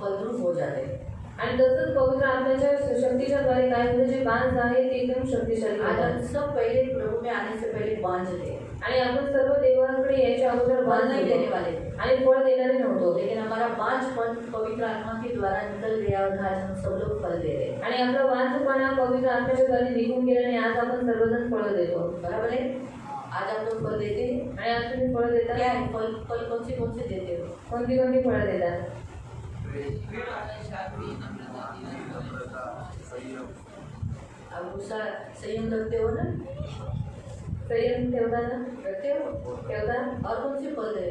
फलद्रूप हो जाते हैं। आणि तसंच पवित्र आत्म्याच्या शक्तीच्या द्वारे काय होतं, जे बांध आहे ते एकदम शक्तिशाली आज होतात। हम सब पहले प्रभु में आने से पहले बांझ थे, आणि आपण सर्व देवाकडे यायच्या अगोदर फल बांध नहीं देने वाले थे, आणि फळ देणारे नव्हतो, लेकिन हमारा बांझपन पवित्र आत्मा के द्वारा निकल गया और आज हम सब लोग फल दे रहे हैं। आणि आपला बांधपणा पवित्र आत्म्याच्या द्वारे निघून गेल्याने आज आपण सर्वजण फळं देतो। बराबर है, आज आप लोग फल देते हैं। आणि आज तुम्ही फळं देता, क्या है फल? फल कौन से देते हो? कोणती कोणती फळं देतात? आप गुस्सा संयम रखते हो ना? संयम ठेवता ना? रखते हो? ठेवता? और कौन से फल है?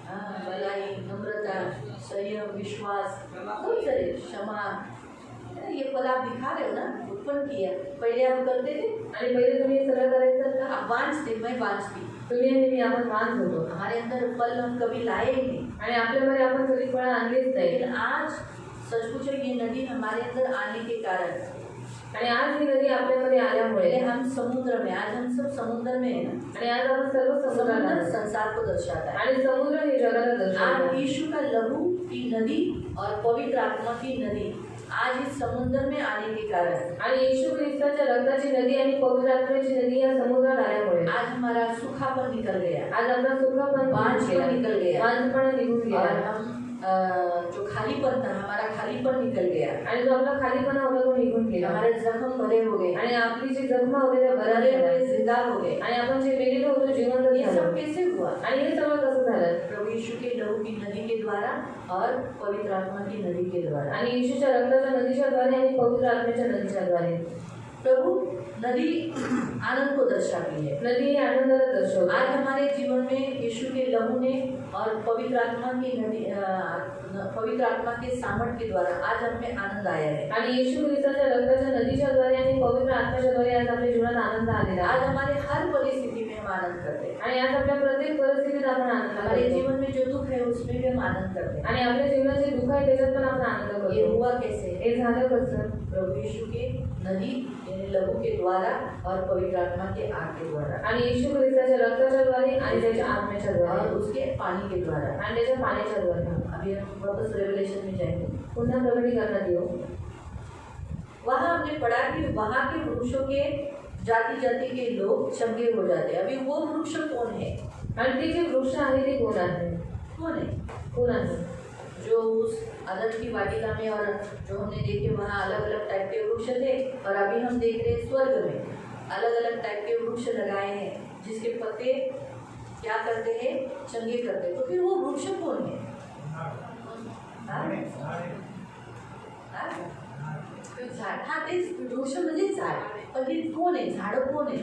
हाँ, भलाई, नम्रता, संयम, विश्वास, बहुत सारे, क्षमा, ये फल आप दिखा रहे हो ना, उत्पन्न किया। पहले आप करते थे, आणि पहिले तुम्ही हे सगळं करायचं का? आप बांझते, मैं बांझती, तुम्ही आणि मी आपण बांध होतो, हमारे अंदर फल हम कभी लाए ही नहीं। आणि आपल्यामध्ये आपण कधी फळं आणलीच नाही। लेकिन आज सचमुच ये नदी हमारे अंदर आने के कारण, आणि आज ही नदी आपल्यामध्ये आल्यामुळे पहले हम समुद्र में, आज हम सब समुद्र में है ना, आणि आज आपण सर्व समुद्रात समुद्र आहोत। संसार को दर्शाता है। आणि समुद्र हे जगाला दर्शवतो। आज यीशु का लहू की नदी और पवित्र आत्मा की नदी आज इस समुद्र में आने के कारण, आणि येशू ख्रिस्ताच्या रक्ताची नदी आणि पवित्र आत्म्याची नदी या समुद्रात आल्यामुळे आज हमारा सूखापन निकल गया, आज आपला सुखापण बांझपन निकल गया, बांधपण निघून और गेला, हम जो खालीपन था, हमारा खालीपन निकल गया, आणि जो आपला खालीपणा होता तो निघून गेला, हमारे जख्म भरे हो गए, आणि आपली जी जखमा होते त्या बऱ्या भरे झाल्या, हुए जिंदा हो गए। आणि आपण जे मेलेलो होतो जिवंत ये सब झालो। कैसे हुआ? आणि हे सगळं कसं झालं? प्रभु यीशु के लहू की नदी के द्वारा और पवित्र आत्मा की नदी के द्वारा। आणि येशूच्या रक्ताच्या नदीच्या द्वारे आणि पवित्र आत्म्याच्या नदीच्या द्वारे। प्रभु नदी आनंद को दर्शाती है। नदी ही आनंदाला दर्शवते। आज हमारे जीवन में यीशु के लहू ने और पवित्र आत्मा की नदी, पवित्र आत्मा के सामर्थ के द्वारा आज हमें आनंद आया है। आणि येशू ख्रिस्ताच्या रक्ताच्या नदीच्या द्वारे आणि पवित्र आत्म्याच्या द्वारे आज आपल्या जीवनात आनंद आलेला आज आहे। हमारे हर परिस्थिति में हम आनंद करते हैं। आणि आज आपल्या प्रत्येक परिस्थितीत आपण आनंद हमारे करतो। जीवन में जो दुख है उसमें भी हम आनंद करते हैं। आणि आपल्या जीवनात जे दुःख आहे त्याच्यात पण आपण आनंद ये करतो। हुआ कैसे? हे झालं कसं? प्रभु यीशु के नदी यानी लहू के द्वारा और पवित्र आत्मा के आग के द्वारा आणि येशू ख्रिस्ताच्या रक्ताच्या द्वारे आणि त्याच्या आत्म्याच्या और द्वारे उसके पानी के द्वारा। आणि त्याच्या पाण्याच्या द्वारे। अभी हम वापस रेवलेशन में जाएंगे। पुन्हा प्रकटीकरणात येऊ। वहाँ हमने पढ़ा कि वहाँ के वृक्षों के जाति जाति के लोग चंगे हो जाते हैं। अभी वो वृक्ष कौन है? आणि ते जे वृक्ष आहे ते कोण आहे? कौन है? कोण आहे? जो उस आदम की वाटिका में और जो हमने देखे वहाँ अलग अलग टाइप के वृक्ष थे, और अभी हम देख रहे हैं स्वर्ग में अलग अलग टाइप के वृक्ष लगाए हैं जिसके पत्ते क्या करते हैं? चंगे करते हैं। तो फिर वो वृक्ष कौन है? झाड, हाँ तेच वृक्ष म्हणजे झाड, पण हे कोण आहे? झाडं कोण आहे?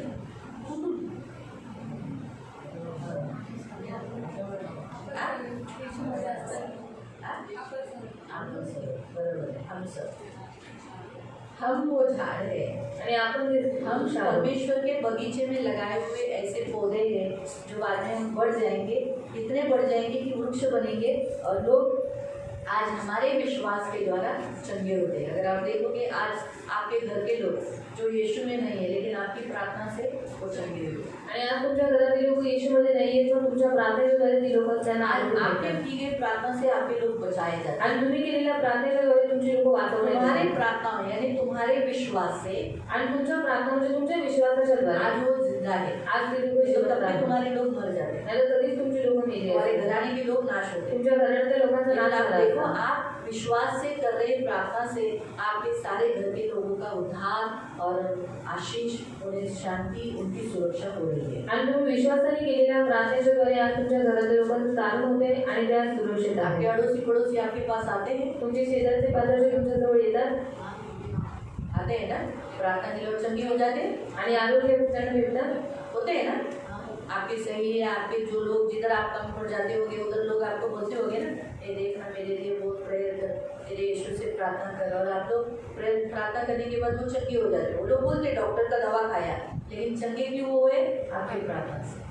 बरोबर, हम सब हम वो झाड़ है, आणि आपण ते हम वृक्ष आहोत. परमेश्वर के बगीचे में लगाए हुए ऐसे पौधे हैं जो बाद में हम बढ़ जाएंगे, इतने बढ़ जाएंगे कि वृक्ष बनेंगे और लोग आज हमारे विश्वास के द्वारा चंगे होते हैं। अगर आप देखोगे आज आपके घर के लोग जो यीशु में नहीं है लेकिन आपकी प्रार्थना से वो चंगे हुए, आणि आज तुमच्या घरातील लोक येशूमध्ये नाही आहेत, पण तुमच्या प्रार्थनेद्वारे ती लोक त्यांना आज आरोग्य आपके मिळतात. की गई प्रार्थना से आपके लोग बचाए जाते हैं। आणि तुम्ही केलेल्या प्रार्थनेद्वारे तुमची लोक वाचवले तुम्हारी जातात. प्रार्थना यानी तुम्हारे विश्वास से आणि तुमच्या प्रार्थना म्हणजे तुमच्या विश्वासाच्या द्वारे आज वो जिंदा है। आज ते लोक तो जिवंत तब भी आहेत. तुम्हारे लोग मर जाते हैं, नाहीतर कधीच तुमची लोक मेली तुम्हारे असतील. घराने के लोग नाश होते हैं। तुमच्या घरातल्या लोकांचा लेकिन नाश आप झाला देखो, असता. आप विश्वास से कर रहे प्रार्थना से आपके सारे घर के लोगों का उद्धार और आशीष, उन्हें शांति, उनकी सुरक्षा हो रही है। आणि तुम्ही विश्वासाने केलेल्या प्रार्थनेच्या द्वारे आज तुमच्या घरातल्या लोकांचं तारण होते आणि त्या सुरक्षित आपके आहेत. अड़ोसी पड़ोसी आपके पास आते हैं, तुमचे शेजारचे पाजारचे तुमच्या जवळ येतात आते हैं ना, प्रार्थना के लोग चंगे हो जाते हैं, आणि आरोग्य त्यांना भेटतात. होते हैं ना। आपकी सही है, आपके जो लोग जिधर आप कम पड़ जाते होंगे उधर लोग आपको बोलते होंगे ना, ये देखना मेरे लिए बहुत प्रेयर कर, मेरे यीशु से प्रार्थना कर, और आप लोग प्रार्थना करने के बाद वो चंगे हो जाते हैं। वो लोग बोलते डॉक्टर का दवा खाया लेकिन चंगे क्यों हुए? आपकी प्रार्थना से,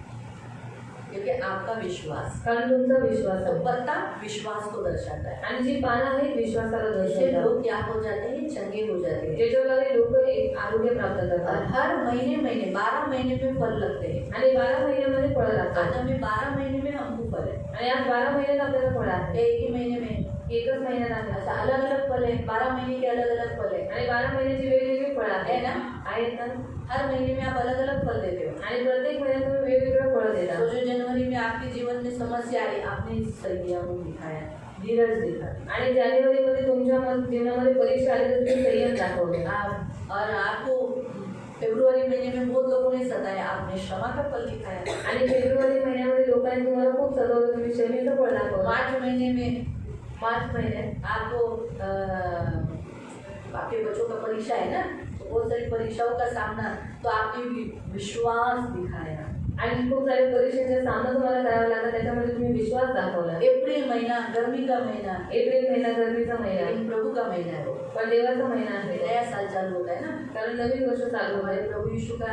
क्योंकि आपका विश्वास, कारण तुमचा विश्वास तो आहे. पत्ता विश्वास को दर्शाता है। आणि जी पानं आहेत विश्वासाला इससे दर्शवतात. लोग क्या हो जाते हैं? चंगे हो जाते हैं। ज्याच्याद्वारे लोक एक आरोग्य प्राप्त और करतात हर महीने महीने 12 महीने में फल लगते हैं। आणि 12 महिन्यामध्ये फळं आज लागतात. हमें 12 महीने में हमको फल है, आणि आज 12 महिन्यात आपल्याला फळं आहे. एक ही महीने में एकच महिन्यात आहे. अच्छा अलग अलग फल है, 12 महीने के अलग अलग फल है आणि 12 महिन्याची वेगवेगळी फळं है आहेत ना। आहेत ना. हर महीने में आप अलग अलग फल देते हो। आणि प्रत्येक महिन्यात तुम्ही वेगवेगळं फळं तो देता. जो जनवरी में आपके जीवन में समस्या आई, आपने संयम दिखाया, धीरज दिखाया, आणि जानेवारीमध्ये तुमच्या जीवनामध्ये परीक्षा आली तर तुम्ही संयम दाखवले. और आपको फरवरी महीने में बहुत लोगों ने सताया, आपने क्षमा का फल दिखाया। आणि फेब्रुवारी महिन्यामध्ये लोकांनी तुम्हाला खूप सजवलं, तुम्ही क्षमेचं फळ दाखवलं. मार्च महीने में मार्च महिन्यात आपको आपके बच्चों का परीक्षा है ना, तो बहुत सारी परीक्षाओं का सामना, तो आपने विश्वास दिखाया। आणि खूप सारे परीक्षेचा सामना तुम्हाला करावा लागला, त्याच्यामध्ये तुम्ही विश्वास दाखवला. अप्रैल महीना गर्मी का महीना, एप्रिल महिना गरमीचा महिना, लेकिन प्रभु का महीना है वो, पण देवाचा महिना आहे. नया साल चालू होता है ना। कारण नवीन वर्ष चालू हमारे आहे. प्रभु यीशु का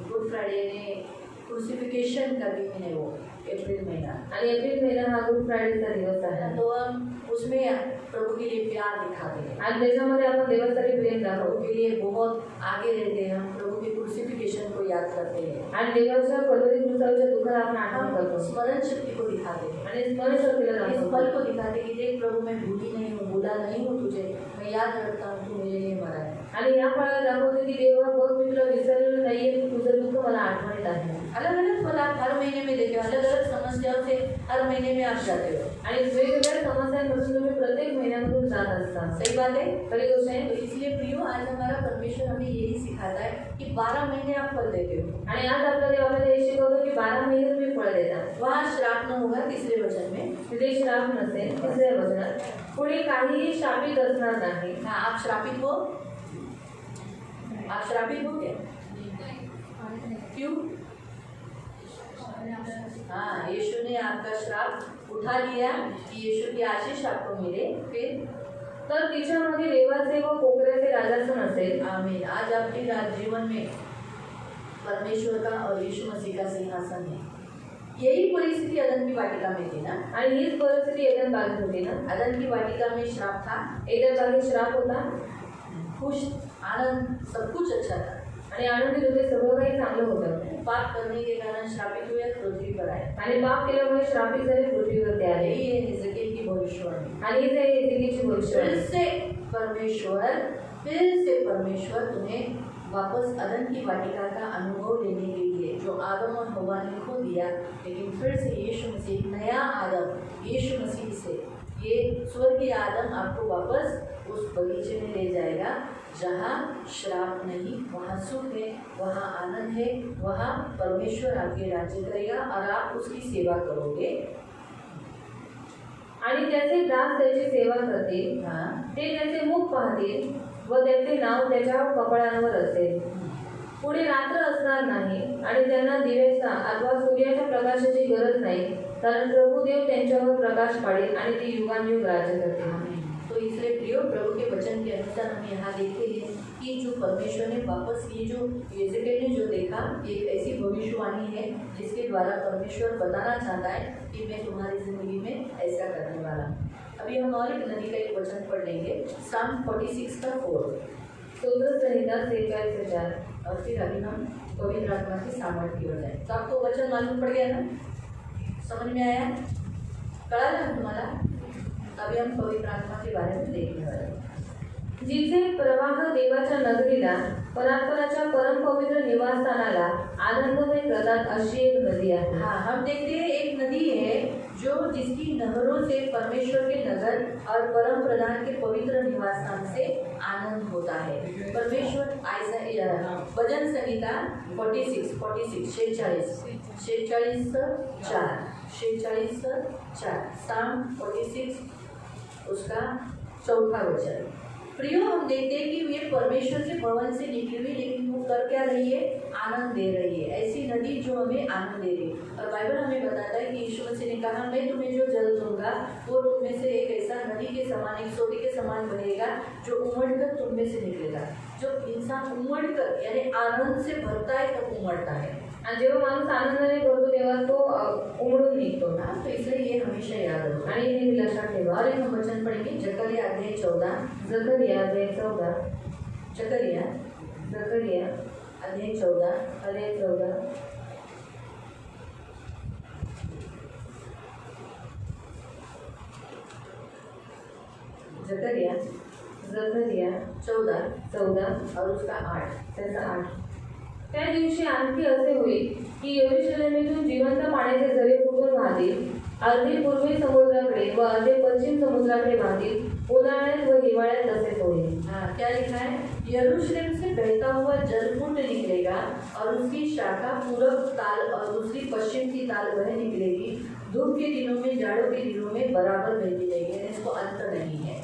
गुड फ्राइडे ने क्रूसिफिकेशन का दिन है वो, अप्रैल महीना। आणि एप्रिल महिना हा गुड फ्रायडेचा दिवस आहे. तो हम उसमें प्रभु के लिए प्यार दिखाते हैं, आणि त्याच्यामध्ये आपण देवासाठी प्रेम प्रभु दाखवतो. के लिए बहुत आगे रहते हैं, हम प्रभु के क्रूसिफिकेशन को याद करते हैं, आणि देवाच्या कलोरी क्रूसाच्या दुःखाला आपण आठवण हम करतो स्मरण शक्ति को दिखाते हैं, आणि स्मरणशक्तीला इस दाखवतो. पल को दिखाते कि देख प्रभु मैं भूली नहीं हूँ, भूला नहीं हूँ तुझे, मैं याद रखता हूँ तू मेरे लिए मरा है। आणि या फळाला दाखवते की देवा बघ मी तुला विसरलेलं नाहीये, तुझं दुःख मला आठवणीत आहे. अलग अलग फल आप हर महीने में देते हो, अलग अलग समस्याओं से हर महीने में आप जाते हो। आणि वेगवेगळ्या समस्यांपासून तुम्ही प्रत्येक महिन्यामधून जात असता. सही बात है। खरी गोष्ट आहे. तो इसलिए प्रियो आज हमारा परमेश्वर हमें यही सिखाता है कि 12 महीने आप फल देते हो। आणि आज आपला देव आपल्याला हे शिकवतो की 12 महिने तुम्ही फळ देता. वहाँ श्राप न होगा, तीसरे वचन में। तिथे श्राप नसेल, तिसऱ्या वचनात पुढे काहीही शापित असणार नाही. हाँ, आप श्रापित हो, आप श्रापित हो क्या? क्यों? हाँ, यीशु ने आपका श्राप उठा लिया कि यीशु की आशीष आपको मिले। फिर तर तिच्यामध्ये देवाचे व कोकऱ्याचे राजासन असेल. आमीन। आज आपके जीवन में परमेश्वर का और यीशु मसीह का सिंहासन है। यही परिस्थिति अदन की वाटिका में थी ना, आणि हीच परिस्थिती एदन बागेत होती ना. अदन की वाटिका में श्राप था, एदन बागेत श्राप होता खुश आनंद सब कुछ अच्छा था, आणि आनंदित होते, सगळं काही चांगलं होतं. पाप करने के कारण श्रापित हुए, पृथ्वी पर आए। आणि पाप केल्यामुळे श्रापित झाले, पृथ्वीवरती आले. यही है हिजकियेल की भविष्यवाणी। आणि हीच आहे एजेकियेलची भविष्यवाणी. फिर से परमेश्वर तुम्हें वापस अदन की वाटिका का अनुभव लेने के लिए, जो आदम और हव्वा ने खो दिया, लेकिन फिर से यीशु मसीह, एक नया आदम यीशु मसीह से, ये स्वर्गीय आदम आपको वापस उस बगीचे में ले जाएगा जहाँ श्राप नहीं, वहाँ सुख है, वहाँ आनंद है, वहाँ परमेश्वर आपके राज्य करेगा और आप उसकी सेवा करोगे। आणि त्याचे दास त्याची सेवा करतील. हाँ, ते त्याचे मुख पाहतील व त्याचे नाव त्याच्या कपाळांवर असेल. पुढे रात्र असणार नाही आणि त्यांना दिव्याचा अथवा सूर्याच्या प्रकाशाची गरज नाही, कारण प्रभू देव त्यांच्यावर प्रकाश पाडेल आणि ते युगानुयुग राज्य करतील. तो तो इसलिए प्रियो प्रभु के वचन के अनुसार हम यहाँ देखते हैं कि जो परमेश्वर ने वापस ये जो यजेबेल ने जो देखा, एक ऐसी भविष्यवाणी है जिसके द्वारा परमेश्वर बताना चाहता है कि मैं तुम्हारी जिंदगी में ऐसा करने वाला हूँ। अभी हम और एक नदी का एक वचन पढ़ लेंगे, साम 46 का 4। सूत्र संहिता 46:4। और फिर अभी हम पवित्र आत्मा की सामर्थ्य की ओर जाए। तो आपको वचन मालूम पड़ गया ना, समझ में आया, कळालं ना तुम्हाला? अभी हम पवित्र आत्मा के बारे में देखने वाले हैं। जिचे प्रवाह देवाच्या नगरीला, परात्पराच्या परमपवित्र निवासस्थानाला आनंदमय करतात अशी एक नदी आहे। हाँ, हम देखते हैं एक नदी है जो जिसकी नहरों से परमेश्वर के नगर और परम प्रधान के पवित्र निवास स्थान से आनंद होता है। परमेश्वर भजन संहिता 46 साम 46 उसका 4था वचन। प्रियो, हम देखते हैं कि ये परमेश्वर के भवन से निकली हुई, लेकिन वो कर क्या रही है? आनंद दे रही है। ऐसी नदी जो हमें आनंद दे रही है। और बाइबल हमें बताता है कि यीशु मसीह ने कहा, मैं तुम्हें जो जल दूंगा वो तुम में से एक ऐसा नदी के समान, एक सोते के समान बनेगा जो उमड़कर तुम में से निकलेगा। जो इंसान उमड़कर यानी आनंद से भरता है तब उमड़ता है, आणि जेव्हा माणूस आनंदाने भरतो तेव्हा तो उमळून निघतो ना। तो इसलिए ये हमेशा याद रखो। आणि हे लक्षात ठेवा। और एक हम वचन पढ़ेंगे, जकरिया अध्याय 14। जकरिया अध्याय 14। जकरिया अध्याय 14। जकरिया 14 और उसका 8। त्याचा 8। त्या दिवशी आणखी असे होईल की यरूशलेमेतून जिवंत पाण्याचे झरे फुटून वाहतील, अर्धे पूर्वी समुद्राकडे व अर्धे पश्चिम समुद्राकडे वाहतील। उन्हाळ्यात व हिवाळ्यात तसेच होईल। हाँ, क्या लिखा है? यरूशलेम से बहता हुआ जल फूट निकलेगा और उसकी शाखा पूरब ताल और दूसरी पश्चिम की ताल वह निकलेगी। धूप के दिनों में, जाड़ों के दिनों में बराबर बहती रहेगी, इसको अंत नहीं है।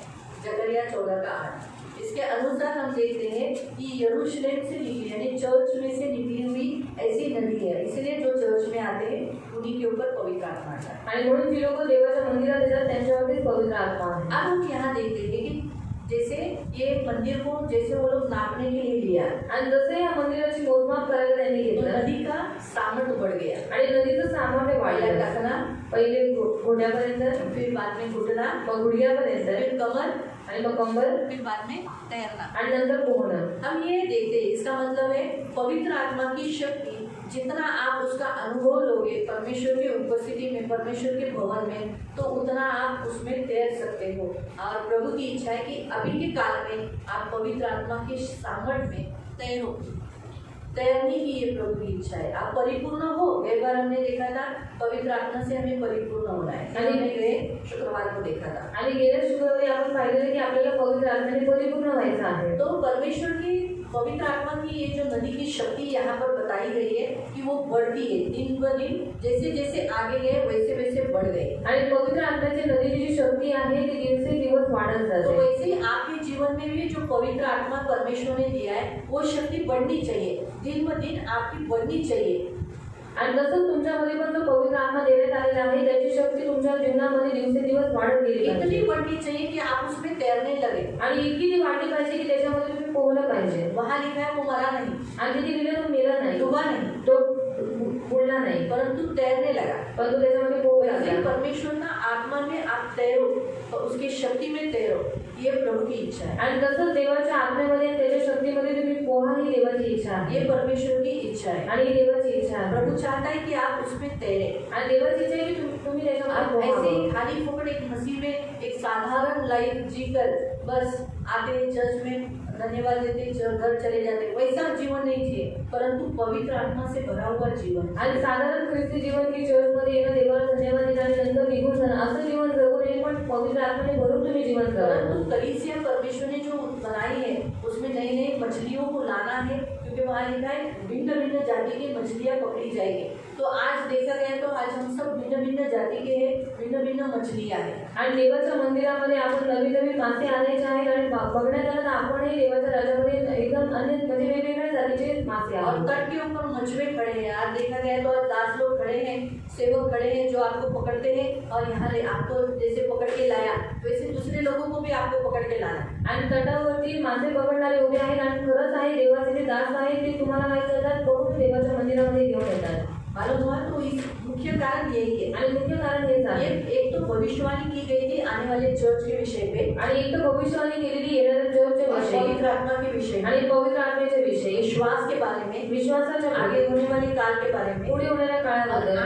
जकरिया 14 का 8। इसके अनुसार हम देखते हैं कि यरूशलेम से निकली यानी चर्च में से निकली हुई ऐसी नदी है। इसलिए जो चर्च में आते हैं उन्हीं के ऊपर पवित्र आत्मा आता है। आणि म्हणून जी लोक देवाच्या मंदिरात येतात त्यांच्यावरतीच पवित्र आत्मा आहे। अब हम यहाँ देखते हैं कि जैसे ये मंदिर को जैसे वो लोग नापने के लिए लिया, आणि जसे या मंदिराची मोजमाप करायला त्यांनी तो घेतलं नदी का सामर्थ्य बढ़ गया। आणि नदीचं सामर्थ्य वाढलं। टाकना, पहिले घोड्यापर्यंत, फिर बाद में घुटना, मग गुडघ्यापर्यंत, फिर कमर, आणि मग कंबर, फिर बाद में तैरना, आणि नंतर पोहणं। हम ये देखते हैं, इसका मतलब है पवित्र आत्मा की शक्ति जितना आप उसका अनुभव लोगे परमेश्वर की उपस्थिति में, परमेश्वर के भवन में, तो उतना आप उसमें तैर सकते हो। और प्रभु की इच्छा है कि अभी के काल में आप पवित्र आत्मा के सामर्थ्य में तैरो। तैरने की ये प्रभु की इच्छा है, आप परिपूर्ण हो। एक बार हमने देखा था पवित्र आत्मा से हमें परिपूर्ण होना है, आणि हमने गए शुक्रवार को देखा था। आणि गेल्या शुक्रवारी आपण पाहिलेलं की आपल्याला पवित्र आत्म्याने परिपूर्ण व्हायचं आहे। तो परमेश्वर की पवित्र आत्मा की ये जो नदी की शक्ति यहाँ पर बताई गई है कि वो बढ़ती है दिन ब दिन, जैसे जैसे आगे गए वैसे वैसे बढ़ गए। आणि पवित्र आत्म्याची नदीची जी शक्ती आहे ती दिवसेंदिवस वाढत तो जाते। वैसे ही आपके जीवन में भी जो पवित्र आत्मा परमेश्वर ने दिया है वो शक्ति बढ़नी चाहिए, दिन ब दिन आपकी बढ़नी चाहिए। आणि तसंच तुमच्यामध्ये पण जो पवित्र आत्मा देण्यात आलेला आहे त्याची शक्ती तुमच्या जीवनामध्ये दिवसेंदिवस वाढत गेली इतनी पाहिजे। बढ़नी चाहिए कि आप उसमें तैरने लगे। आणि इतकी ती वाढली पाहिजे की त्याच्यामध्ये तुम्ही पोहलं पाहिजे। वहाँ लिखा है वो मरा नहीं, आणि तिथे लिहिलं तो मेला नाही, डूबा नहीं, तो बुडला नाही, परंतु तैरने लगा। परंतु त्याच्यामध्ये पोहला वैसे लागला। परमेश्वर का आत्मा में आप तैरो और उसकी शक्ति में तैरो, ये प्रभु की इच्छा है। आणि तसंच देवाच्या आत्म्यामध्ये आणि त्याच्या शक्तीमध्ये तुम्ही पोहा ही देवाची इच्छा आहे। ये परमेश्वर की इच्छा है आणि ही देवाची इच्छा आहे। प्रभु चाहता है कि आप उसमें तैरे। आणि देवाची इच्छा आहे की तुम्ही त्याच्यामध्ये आप ऐसे पोहावं। ही खाली फुकट एक मसीह में एक साधारण लाइफ जीकर बस आते चर्च में धन्यवाद देते घर चले जाते, वैसा जीवन नहीं जिए, परंतु पवित्र आत्मा से भरा हुआ जीवन। आणि साधारण ख्रिस्ती जीवन की चर्चमध्ये येणं, देवाला धन्यवाद देणं आणि नंतर निघून जाणं असं जीवन जगू नये, पण पवित्र आत्म्याने भरून तुम्ही जीवन करा। परंतु कलीसिया परमेश्वर ने जो बनाई है उसमें नई नई मछलियों को लाना है, क्योंकि वहाँ लिखा है भिन्न भिन्न जाति की मछलियाँ पकड़ी जाएगी। तो आज देखा गया तो आज हम सब भिन्न भिन्न जाति के हैं, भिन्न भिन्न मछलियाँ हैं। आणि देवाच्या मंदिरामध्ये आपण नवीन नवीन मासे आणायचे आहेत आणि बघण्यात आलं तर आपणही देवाच्या राज्यामध्ये एकदम अनेक म्हणजे वेगवेगळ्या जातीचे मासे और आहेत। तट के ऊपर मछुए खड़े हैं। आज देखा गया तो आज 10 लोग खड़े हैं, सेवक खड़े हैं जो आपको पकड़ते हैं और यहाँ आपको जैसे पकड़ के लाया वैसे दूसरे लोगों को भी आपको पकड़ के लाना। आणि तटावरती मासे पकडणारे उभे आहेत आणि खरंच आहे देवाचे जे दास आहेत ते तुम्हाला काय करतात बघून देवाच्या मंदिरामध्ये घेऊन येतात। मालूम हुआ तो इस मुख्य कारण यही है। आणि मुख्य कारण हेच आहे। एक तो भविष्यवाणी की गई थी आने वाले चर्च के विषय पे, आणि एक तर भविष्यवाणी केलेली येणाऱ्या चर्चच्या विषयी, पवित्र आत्मा के विषय में, आणि पवित्र आत्म्याच्या विषयी, विश्वास के बारे में, विश्वासाच्या आगे होने वाले काल के बारे में, पुढे होणाऱ्या और काळाबद्दल।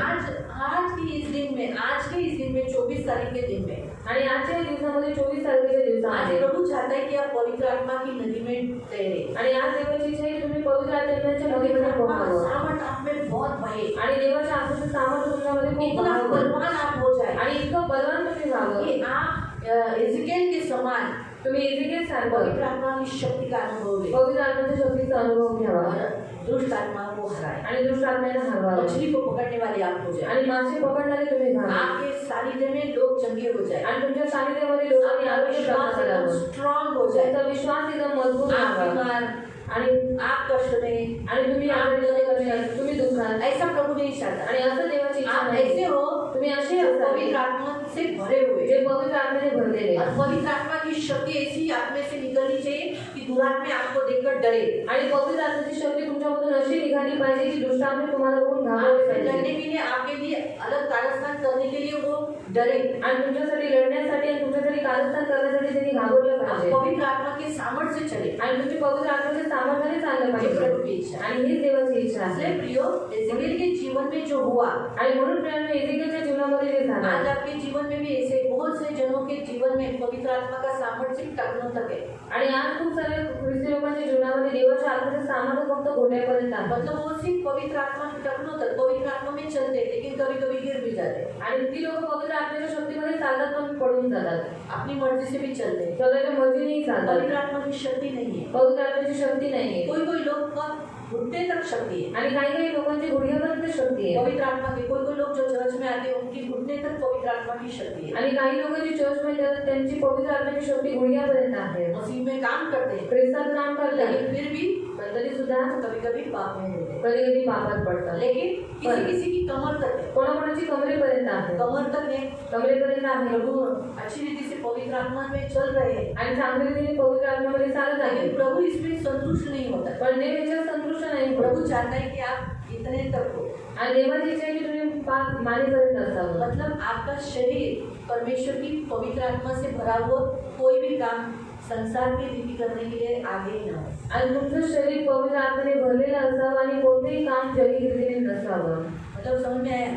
आज के इस दिन में 24 तारीख के दिन में, आणि आजच्या दिवसामध्ये 24 तारखेच्या आज दिवसामध्ये प्रभु चाहता है कि आप पवित्र आत्मा की नदी में तैरे। आणि आज देवाची इच्छा आहे की तुम्ही पवित्र आत्म्याच्या नदीमध्ये पोहावं सामर्थ आप में बहुत बहे, आणि देवाच्या आत्म्याचं सामर्थ्य तुमच्यामध्ये खूप इतना वाहावं बलवान आप हो जाए आणि इतकं बलवान तुम्ही व्हावं कि आप एजिकेल के समान तुम्ही इजिकेल सारखं पवित्र आत्मा की शक्ति का अनुभव ले पवित्र आत्म्याच्या शक्तीचा अनुभव घ्यावा और दुष्ट आत्मा को हराए, आणि दुष्ट आत्म्याला हरवावं मछली को पकड़ने वाले आप हो जाए, आणि मासे पकडणारे तुम्ही व्हावे आपके सानिध्य में लोग चंगे हो जाए, आणि तुमच्या सानिध्यामध्ये लोकांनी आरोग्य प्राप्त करावं, स्ट्रॉन्ग हो जाए, तुमचा विश्वास एकदम मजबूत आप व्हावा बीमार, आणि आप कष्ट में, आणि तुम्ही आरोग्याने कष्टात, तुम्ही दुःखात, ऐसा प्रभु नहीं चाहता। आणि असं देवाची इच्छा आप नाही। ऐसे हो तुम्ही असे जो असावे पवित्र आत्मा से भरे हुए, जे पवित्र आत्म्याने भरलेले और पवित्र आत्मा की शक्ति ऐसी आप में से निकलनी चाहिए कि दुरात्मा आपको देखकर डरे, आणि पवित्र आत्म्याची शक्ती तुमच्यामधून अशी निघाली पाहिजे की दुष्ट आत्मे तुम्हाला बघून घाबरले आपसे पाहिजे लड़ने के लिए, आपके लिए अलग कारस्थान करने के लिए वो डरे। आणि तुमच्यासाठी लढण्यासाठी आणि तुमच्यासाठी कारस्थान करण्यासाठी त्यांनी घाबरलं आप पाहिजे पवित्र आत्मा के सामर्थ्य से चले, आणि तुमची पवित्र आत्म्याच्या सामर्थ्याने चाललं ये पाहिजे प्रभु की इच्छा है। आणि हीच देवाची इच्छा आहे। इसलिए प्रियो, एजेकिएल के जीवन में जो हुआ, आणि म्हणून प्रियांनो एजिकेलच्या जीवनामध्ये जे झालं आज आपके जीवन में भी ऐसे बहुत से जनों के जीवन में पवित्र आत्मा का सामर्थ्य टखनों तक है। आणि आज खूप सारे ख्रिस्ती लोकांच्या जीवनामध्ये देवाच्या आत्म्याचं सामर्थ्य फक्त घोड्यापर्यंत आहे। मतलब वो सिर्फ पवित्र आत्मा के टखनों तक पवित्र आत्मा में चलते, लेकिन कभी कभी गिर भी जाते, आणि ती लोक पवित्र आत्म्याच्या शक्तीमध्ये चालतात पण पडून जातात, अपनी मर्जी से भी चलते, स्वतःच्या मर्जीनेही चालतात। पवित्र आत्मा की शक्ति नहीं है। पवित्र आत्म्याची शक्ती नाहीये कोई लोग का घुटने तक शक्ति है, आणि काही काही लोकांची गुडघ्यापर्यंत शक्ती आहे पवित्र आत्मा के कोई लोग जो चर्च में आते हैं उनकी घुटने तक पवित्र आत्मा की शक्ति है। आणि काही लोक जी चर्चमध्ये येतात त्यांची पवित्र आत्म्याची शक्ती गुडघ्यापर्यंत आहे, मसीह में काम करते हैं, ख्रिस्तात काम करतात, लेकिन फिर भी पण तरी सुद्धा कभी कभी पाप में होते हैं। कधी कधी पापात पडतात। लेकिन किसी किसी की कमर तक है, कोणाकोणाची कमरेपर्यंत आहे, कमर तक है, कमरेपर्यंत आहे प्रभु अच्छी रीति से पवित्र आत्मा में चल रहे हैं, आणि चांगल्या रीतीने पवित्र आत्म्यामध्ये चालत आहे, लेकिन प्रभु इसमें संतुष्ट नहीं होता। पण देव याच्यावर संतुष्ट नाही होत। प्रभु चाहता है कि आप इतने तक हो, आणि देवाची इच्छा आहे की तुम्ही पाक मानेपर्यंत असावं, मतलब आपका शरीर परमेश्वर की पवित्र आत्मा से भरा हुआ कोई भी काम संसार की रीति करने के लिए आगे ही ना हो। आणि तुमचं शरीर पवित्र आत्म्याने भरलेलं असावं आणि कोणतेही काम जैविक रीतीने नसावं। मतलब समझ में आया?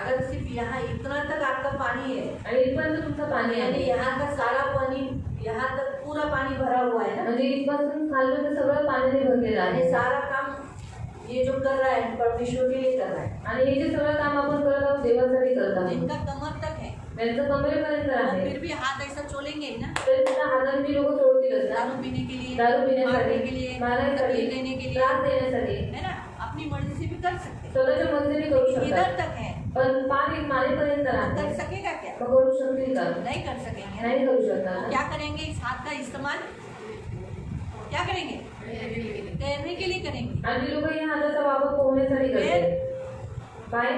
अगर सिर्फ यहाँ इतना तक आपका पानी है, आणि इथपर्यंत तुमचं पाणी यानी आहे, यहाँ का सारा पानी, यहाँ तक पूरा पानी भरा हुआ है ना, म्हणजे इथपासून खालपर्यंत सगळं पाण्याने भरलेलं यानी आहे, सारा काम ये जो कर रहा है परमेश्वर के लिए कर रहा है। आणि हे जे सगळं काम आपण करत आहोत देवासाठी करत आहोत, जिनका कमर तक है त्यांचं कमरेपर्यंत वो आहे, फिर भी हाथ ऐसा चोलेंगे ही ना, तरी सुद्धा हातांनी लोक सोडतीलच ना, दारू पीने के लिए, दारू मारने के पिण्यासाठी, लिए, मारायसाठी, तकलीफ देने के लिए, त्रास देण्यासाठी है ना, अपनी मर्जी से भी कर सकते हैं। स्वतःच्या मर्जीने करू इधर शकतात, तक है, पण पार एक मानेपर्यंत कर आहे, सकेगा क्या? मग करू शकतील का? नहीं कर सकेंगे। नाही करू तो शकतात। क्या करेंगे? इस हाथ का इस्तेमाल क्या करेंगे? तैरने के लिए करेंगे। आणि ती लोक या हाताचा वापर पोहण्यासाठी करतात, पाय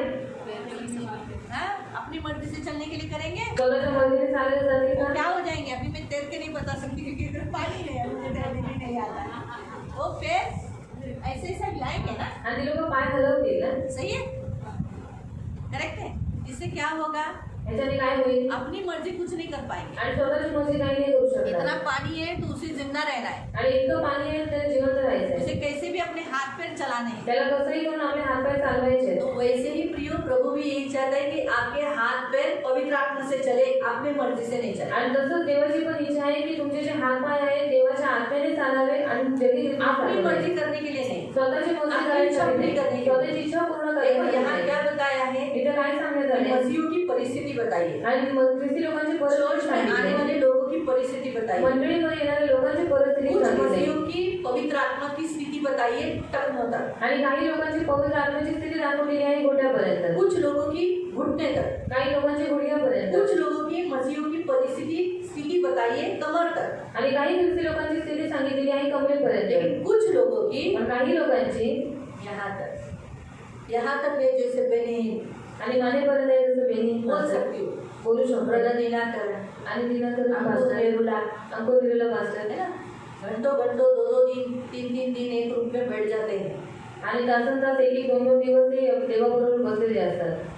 हाँ, अपनी मर्जी से चलने के लिए करेंगे। स्वतःच्या मर्जीने चालले जातील वो का? क्या हो जाएंगे? अभी मैं तैर के नहीं बता सकती क्योंकि इधर पानी नहीं है, मुझे तैरने भी नहीं आता। वो फिर ऐसे ऐसा हिलाएंगे ना, आणि ती लोक पाय हलवतील ना, सही है, करेक्ट है। इससे क्या होगा? ह्याच्याने काय होईल? अपनी मर्जी कुछ नहीं कर पाएंगे। आणि स्वतःची मर्जी काही नाही करू इतना शकतात, पानी है तो उसे जिंदा रहना है, आणि इतकं पाणी आहे त्याला जिवंत राहायचंय, उसे कैसे भी अपने हाथ पैर चलाने हैं। त्याला कसंही करून आपले हातपाय चालवायचे। तो वैसे ही प्रियो प्रभु भी यही चाहता है कि आपके हाथ पैर पवित्र आत्मा से चले, अपने मर्जी से नहीं चले। आणि तसंच देवाची पण इच्छा आहे की तुमचे जे हातपाय आहेत देवाच्या आत्म्याने चालावे आणि जगीत अपनी मर्जी करने के लिए नहीं। स्वतःची मर्जी अपनी इच्छा पूरी करने करायची, के लिए। स्वतःची इच्छा पूर्ण देखो करायची यहाँ नाही। क्या बताया है, इथं काय सांगण्यात आले? मसीहियों की परिस्थिति बताई है, आणि ख्रिस्ती लोकांची चर्च परिस्थिती में आने सांगितली, वाले लोगों की परिस्थिति बताई है, मंडळीमध्ये येणाऱ्या लोकांची परिस्थिती कुछ सांगितली, मसीहियों की पवित्र आत्मा की स्थिति बताइए टखनों तक, आणि काही लोकांची पवित्र आत्म्याची स्थिती दाखवलेली आहे घोट्यापर्यंत, कुछ लोगों की घुटने तक, काही लोकांची गुडघ्यापर्यंत, कुछ लोगों की मसीहों की स्थिति बताइए कमर तक, आणि काही ख्रिस्ती लोकांची स्थिती सांगितलेली आहे कमरेपर्यंत, लेकिन कुछ लोगों की पण काही लोकांची यहाँ तक है जैसे बेनी आणि मानेपर्यंत आहे जसं बेनी बोल सकती हूँ, बोलू शकतो ब्रदर नीलाकर, आणि दिनाकर अंकुर नेरुला, अंकुर दिलेला पास्टर है ना, घंटों घंटों 2-2 दिन 3-3 दिन एक रूम में बैठ जाते हैं, आणि तासन तास एक 2-2 दिवस ते देवाबरोबर बसलेले असतात,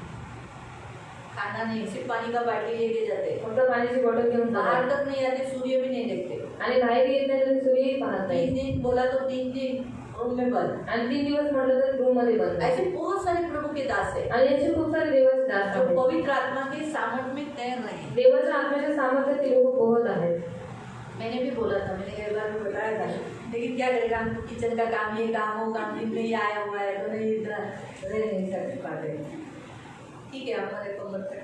खाना नहीं सिर्फ पानी का बाटली लेके जाते हैं, फक्त पाण्याची बॉटल घेऊन बाहर जातात तक नहीं आते, सूर्य भी नहीं देखते, आणि बाहेर येत नाही तरी सूर्यही पाहत नाही 3 दिन बोला तो 3 दिन रूम में बंद। आणि 3 दिवस म्हटलं तर रूम मध्ये बंद ऐसे बहुत सारे प्रभु के दास है आणि याचे खूप सारे देवाचे दास जो आहेत पवित्र आत्मा के सामर्थ में तैर रहे हैं। देवाच्या आत्म्याच्या सामर्थ्यात ते लोक पोहत आहेत। मैंने भी बोला था, मैंने कई बार भी बताया था, लेकिन क्या करेगा, हम किचन का काम ये काम हो काम दिन में ही आया हुआ है तो नहीं इतना रह नहीं सकते पाते, ठीक है हमारे कमर तक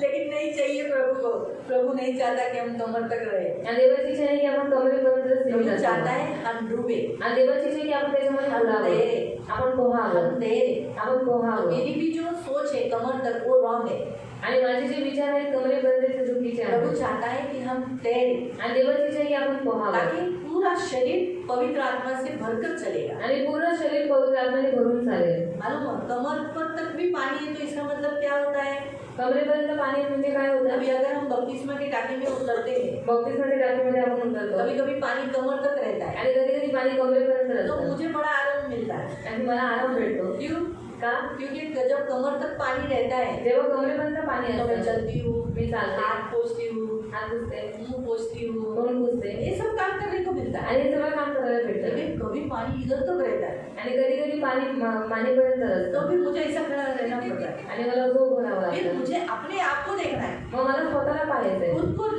लेकिन नहीं चाहिए प्रभु को, प्रभु नहीं चाहता कि हम कमर तक रहे, आणि देवाची इच्छा आहे की आपण कमरेपर्यंत प्रभु सीमित चाहता असावं है हम डूबे, आणि देवाची इच्छा आहे की आपण त्याच्यामध्ये हम बुडावं, तैरे, आपण पोहावं, हम तैरे। आपण पोहावं। मेरी भी जो सोच है कमर तक वो रॉन्ग है, आणि माझे जे विचार आहेत कमरेपर्यंत ते चुकीचे प्रभु आहेत चाहता है कि हम तैरे आणि देवाची इच्छा आहे की आपण पोहावं ताकि पूरा शरीर पवित्र आत्मा से भरकर चलेगा। आणि पूर्ण शरीर पवित्र आत्म्याने भरून चालेल। मालूम हो कमर पर तक भी पानी है तो इसका मतलब क्या होता है, कमरेपर्यंत पाणी म्हणजे काय होतं? अभी अगर हम बपतिस्मा की टाकी में उतरते हैं, बपतिस्माच्या टाकीमध्ये आपण उतरतो कभी कभी पानी कमर तक रहता है, आणि कधी कधी पाणी कमरेपर्यंत तो असतं मुझे बड़ा आनंद मिलता है। आणि मला आराम भेटतो। क्यों? का? क्योंकि जब कमर तक पानी रहता है जेव्हा कमरेपर्यंत पाणी तो मैं असतं चलती हूँ, मी चालते, हाथ पोछती हूँ, हात पुसते, मुंह पोछती हूँ, तोंड पुसते ये सब काम करने को मिलता है। आणि हे सगळं काम करायला भेटतं। लेकिन कभी पानी इधर तक रहता है आणि कधी कधी पाणी मानेपर्यंत तो असतं भी मुझे ऐसा खड़ा रहना पड़ता है। आणि मला झोप होणार फिर लागतं। मुझे अपने आप को देखना है, मग मला स्वतःला पाहायचंय खुद को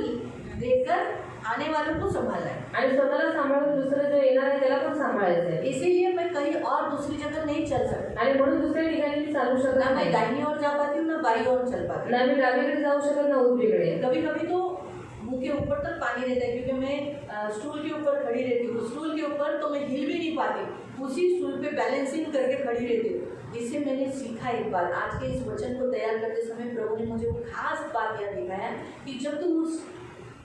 देखकर आने वालों को संभालना है। आणि स्वतःला सांभाळून दुसरं जो येणार आहे त्याला पण सांभाळायचंय इसीलिए मैं कहीं और दूसरी जगह नहीं चल सकता, आणि म्हणून दुसऱ्या ठिकाणी मी चालू शकत ना मैं नाही, दाहिनी ओर जा पाती हूँ ना बाई ओर चल पाती ना मी डावीकडे जाऊ शकत ना उजवीकडे। कभी कभी तो मुंह के ऊपर तक पानी रहता है क्योंकि मैं स्टूल के ऊपर खड़ी रहती हूँ, स्टूल के ऊपर तो मैं हिल भी नहीं पाती, उसी स्टूल पे बैलेंसिंग करके खड़ी रहती हूँ। इससे मैंने सीखा एक बात, आज के इस वचन को तैयार करते समय प्रभु ने मुझे वो खास बात यह दिखाया कि जब तुम उस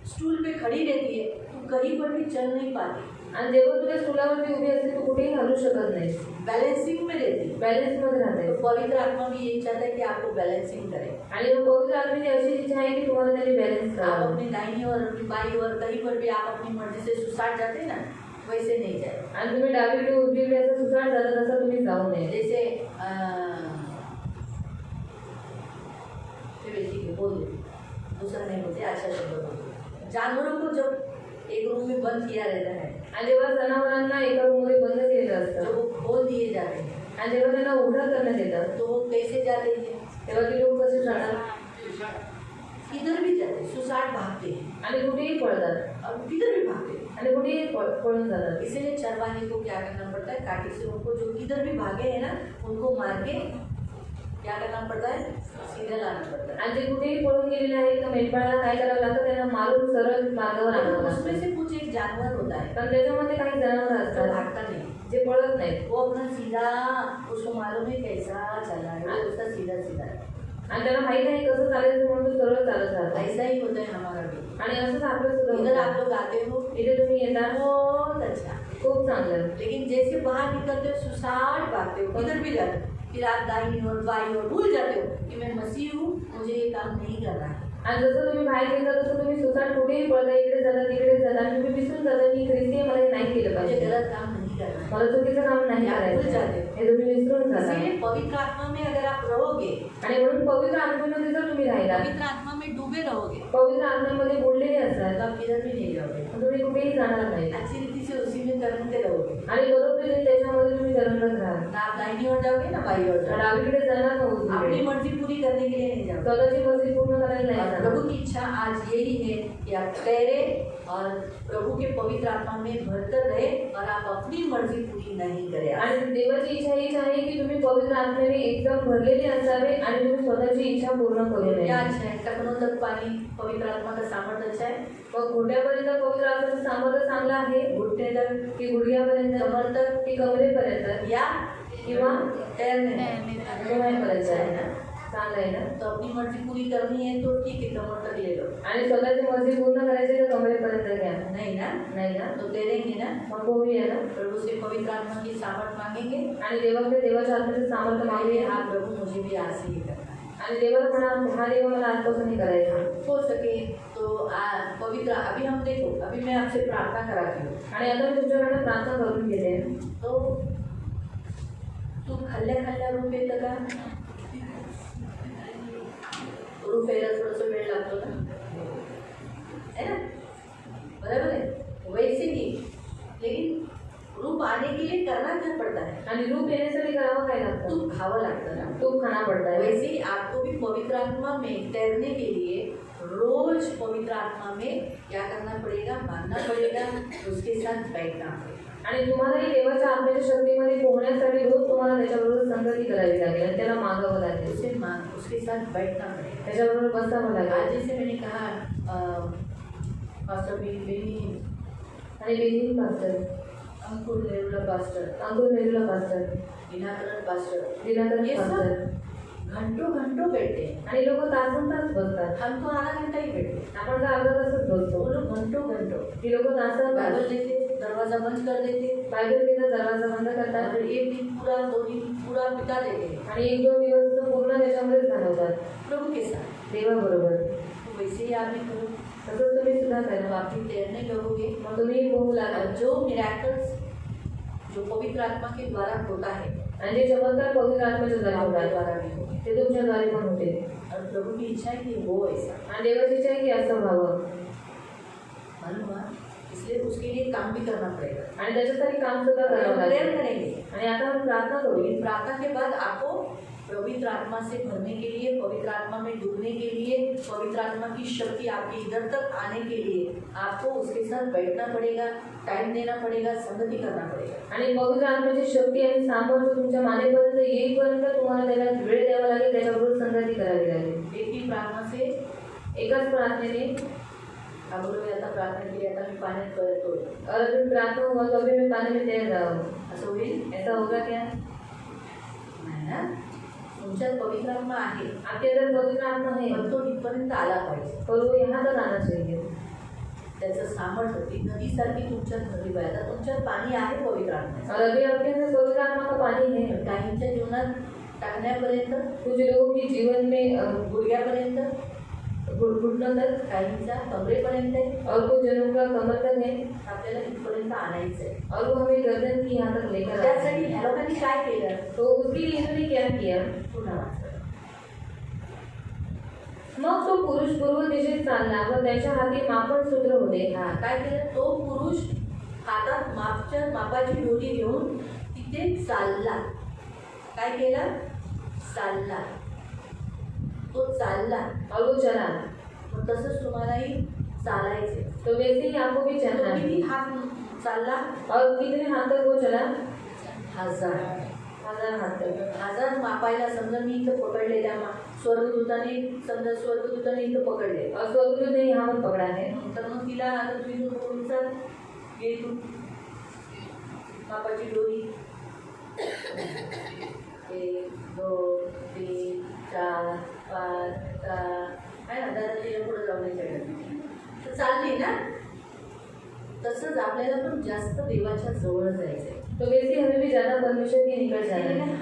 स्टूल पे खड़ी रहती है तो कहीं पर भी चल नहीं पाती, आणि जेव्हा तुझ्या स्टुलावरती उभी असते तू कुठेही हलू शकत नाही, बैलेंसिंग में रहती है। बॅलन्स मध्ये राहते। तो पवित्र आत्मा भी यही चाहता है कि आपको बैलेंसिंग करे, आणि मग पवित्र आत्म्याची अशी इच्छा आहे की तुम्हाला त्याची बॅलन्स आप करावं अपनी दाहिनी और अपनी बाई और कहीं पर भी आप अपनी मर्जी से सुसाट जाते हैं ना, वैसे नहीं जाए। आणि तुम्ही डावीकडे उजवीकडे असं सुसाट जाता तसं तुम्ही जाऊ नये। जैसे बोल दूसरा नहीं बोलते, अच्छा शब्द बोलते। जानवरों को जब एक रूम में बंद किया रहता है, आणि जेव्हा जनावरांना एका रूममध्ये बंद केलेलं असतं जब वो खोल दिए जाते हैं आणि जेव्हा त्यांना उघडं करण्यात येतं तो वो कैसे जाते हैं, तेव्हा ते लोक कसे जातात किधर भी जाते हैं, सुसाट भागते हैं आणि कुठेही पळतात और किधर भी भागते हैं। आणि कुठेही पळून जातात। इसीलिए चरवाहे को क्या करना पड़ता है, काठी से उनको जो किधर भी भागे हैं ना उनको मार के क्या करना पड़ता है, सीधा लाना पड़ता है। आणि जे कुठेही पळून गेलेले आहेत तर मेंढपाळाला काय करावं लागतं, त्यांना मारून सरळ मार्गावर आणावं लेकिन लागतं। उसमें से कुछ एक जानवर होता है पण त्याच्यामध्ये काही जनावर जो असतात भागता नहीं, जे पळत नाहीत वो अपना सीधा, उसको मालूम है कैसा चलना है, वो उसका सीधा सीधा है। आणि त्याला माहित आहे कसं चालायचं म्हणून तो सरळ चालत राहतो। ऐसा ही होता है हमारा भी। आणि असंच आपलं सुद्धा इधर आप होतं। लोग आते हो इथे तुम्ही येता बहुत अच्छा, खूप चांगलं, लेकिन जैसे बाहर निकलते हो सुसाट भागते हो, किधर भी जाते हो, फिर आप दाहिनी ओर बाई ओर भूल जाते हो कि मैं मसीह हूँ, मुझे ये काम नहीं करना है। आणि जसं तुम्ही बाहेर गेला तसं तुम्ही सुसाट कुठेही पळता, इकडे जाता तिकडे जाता आणि तुम्ही विसरून जाता की ख्रिस्ती आहे, मला हे नाही केलं मुझे पाहिजे, गलत काम नहीं करना है। मला चुकीचं काम नाही या भूल करायचं, जाते हो। हे तुम्ही विसरून जाता। इसीलिए पवित्र आत्मा में अगर आप रहोगे, आणि म्हणून पवित्र आत्म्यामध्ये जर तुम्ही राहिला, पवित्र आत्मा में डूबे रहोगे, पवित्र आत्म्यामध्ये बोललेले असतात तो आप किधर भी नहीं जाओगे, तर तुम्ही कुठेही जाणार नाही अच्छी रीति से उसी में तरंगते रहोगे। आणि बरोबर त्याच्यामध्ये तुम्ही तरंगत राहाल। ना आप दाहिनी ओर जाओगे ना बाई ओर जाओगे, डावीकडे जाणार ना अपनी उजवीकडे, मर्जी पूरी करने के लिए नहीं जाओगे। स्वतःची मर्जी पूर्ण करायला नाही और जाणार। प्रभु की इच्छा आज यही है कि आप तैरे और प्रभु के पवित्र आत्मा में भरकर रहे और आप अपनी मर्जी पूरी नहीं करें। आणि देवाची इच्छा हीच आहे की तुम्ही पवित्र आत्म्याने एकदम भरलेले असावे आणि तुम्ही स्वतःची इच्छा पूर्ण करू क्या नये। अच्छा है, टखनों तक पानी, पवित्र आत्मा का सामर्थ्य अच्छा है। मग घोट्यापर्यंत पवित्र आत्म्याचं सामर्थ्य चांगलं आहे घुटने तक, की गुडघ्यापर्यंत, कमर तक, की कमरेपर्यंत, या किंवा तैरने पोहायपर्यंत है आहे ना? चांगलं आहे ना? तो अपनी मर्जी पूरी करनी है तो ठीक है, कमर तक ले लो। आणि स्वतःची मर्जी पूर्ण करायची तर कमरेपर्यंत घ्या। नहीं ना? नाही ना? तो तैरेंगे ना? मग पोहूया ना? प्रभु से पवित्र आत्मा की सामर्थ मांगेंगे। आणि देवाकडे देवाच्या आत्म्याचं सामर्थ्य मांगे मागूया हाँ प्रभु मुझे भी आज से ये करना है। आणि देवाला म्हणा हा देव मला आजपासून हे करायचं। हो सके तो पवित्र अभी हम देखो, अभी मैं आपसे प्रार्थना कराती हूँ आणि आता मी तुमच्याकडे प्रार्थना करून घेते। तो तू खाल्ल्या खाल्ल्या रूप येतं का? रूप यायला थोडंसं वेळ लागतो ना, है ना? बराबर है। वैसे ही लेकिन रूप आने के लिए करना क्या पड़ता है? आणि रूप येण्यासाठी करावं काय लागतं? तूप खावं लागतं ना। तूप खाना पडता है। वैसे ही आपको भी पवित्र आत्मा में तैरने के लिए रोज पवित्र आत्मा में क्या करना पड़ेगा? मानना पड़ेगा, उसके साथ बैठना पड़ेगा। आणि तुम्हालाही देवाच्या आत्म्याच्या शक्तीमध्ये पोहण्यासाठी रोज तुम्हाला त्याच्याबरोबर संगती करावी लागेल आणि त्याला मागावं लागेल, उसके साथ बैठना पड़ेगा। त्याच्याबरोबर बसावं आज लागेल। जैसे मैंने कहा पास्टर बेनी आणि बेनिन पास्टर, अंकुर नेरुला पास्टर, अंकुर नेरुला पास्टर, दिनाकरण पास्टर, दिनाकरण ये सब पास्टर घंटों घंटों बैठते हैं। आणि लोक तासन तास बसतात। हम तो आधा घंटा ही बैठे, आपण तर अर्धा तासच बसतो। वो लोग घंटों घंटों ही लोक तासन बाइबल तास लेते, दरवाजा बंद कर देते बायबल घेतात, दरवाजा बंद करतात और एक दिन पूरा, 2 दिन पूरा बिता देते हैं आणि 1-2 दिवस तर पूर्ण त्याच्यामध्येच घालवतात प्रभु के साथ। देवाबरोबर। तो वैसे ही आप भी करो, तसंच तुम्ही सुद्धा तो करा। आप भी तैरने लगोगे मग तुम्ही पोहू और लागाल। जो मिराकल्स जो पवित्र आत्मा के द्वारा होता है आणि जे चमत्कार पवित्र आत्म्याच्या द्वारे आपके होतात द्वारा भी होगा। ते तुमच्या द्वारे पण होते। और प्रभु की इच्छा है कि वो ऐसा आणि देवाची इच्छा आहे की असं व्हावं मालूम हुआ, इसलिए उसके लिए काम भी करना पड़ेगा। आणि त्याच्यासाठी काम सुद्धा करावं हम लागेल। प्रेयर करेंगे, आणि आता आपण प्रार्थना करू। लेकिन प्रार्थना के बाद आपको पवित्र आत्मा से भरने के लिए, पवित्र आत्मा में डूबने के लिए, पवित्र आत्मा की शक्ति आपके इधर तक आने के लिए आपको उसके साथ बैठना पड़ेगा, टाइम देना पड़ेगा, संगति करना पड़ेगा। आणि पवित्र आत्म्याची शक्ती आणि सामर्थ्य तुमच्या मानेपर्यंत येईपर्यंत तुम्हाला त्याला वेळ द्यावा लागेल, त्याच्याबरोबर संगती करावी लागेल। एक ही प्रार्थना से एकाच प्रार्थनेने हम लोग आता प्रार्थना केली, आता मी पाण्यात करतो और अभी प्रार्थना हुआ तो अभी मैं पानी में तैर रहा हूँ, असं होईल? ऐसा होगा क्या? नाही ना? तुमच्यात पवित्र आत्मा आहे, आपके अंदर पवित्र आत्मा है पण तो इथपर्यंत आला पाहिजे। पर वो यहाँ तक आना चाहिए। त्याचं सामर्थ्य ती नदीसारखी तुमच्यात भरली पाहिजे। आता तुमच्यात पाणी आहे पवित्र आत्म्याचं, और अभी आपके अंदर पवित्र आत्मा का पानी है। काहींच्या जीवनात टाकण्यापर्यंत, कुछ लोगों के जीवन में गुडघ्यापर्यंत, घुटनों तक, काहींच्या कमरेपर्यंत आहे, और कुछ जनों का कमर तक है, आपल्याला इथपर्यंत आणायचं आहे। और वो हमें गर्दन की यहाँ तक लेकर आए। त्यासाठी ह्या लोकांनी काय केलं? तो उसके लिए इन्होंने क्या किया? पुन्हा वाचा। मग तो पुरुष पूर्व दिशेत चालला व त्याच्या हाती मापन सूत्र होते। हा काय केलं? तो पुरुष हातात मापाची डोरी घेऊन तिथे चालला। काय केला? चालला, तो चालला और वो चला। मग तसंच तुम्हालाही चालायचे। तो वैसे ही आपको भी तो चलना किती है। हात चालला? और कितने हाथ तक वो चला? 1000 हाथ तक। 1000 मापायला समजा मी इथं पकडले, त्या स्वर्गदूताने, समजा स्वर्गदूताने इथं पकडले, और स्वर्गदूत ने यहाँ पर पकड़ा है। तर मग तिला आता तुम्ही पकडून चाल, घे तू मापाची डोरी, 1 2 3 4 5 6 आहे ना, दादा तिला पुढे जाऊन तर चालली ना। तसंच आपल्याला पण जास्त देवाच्या जवळ जायचंय। तो वैसे ही हमें भी ज्यादा परमेश्वर के निकट जाना त्याने है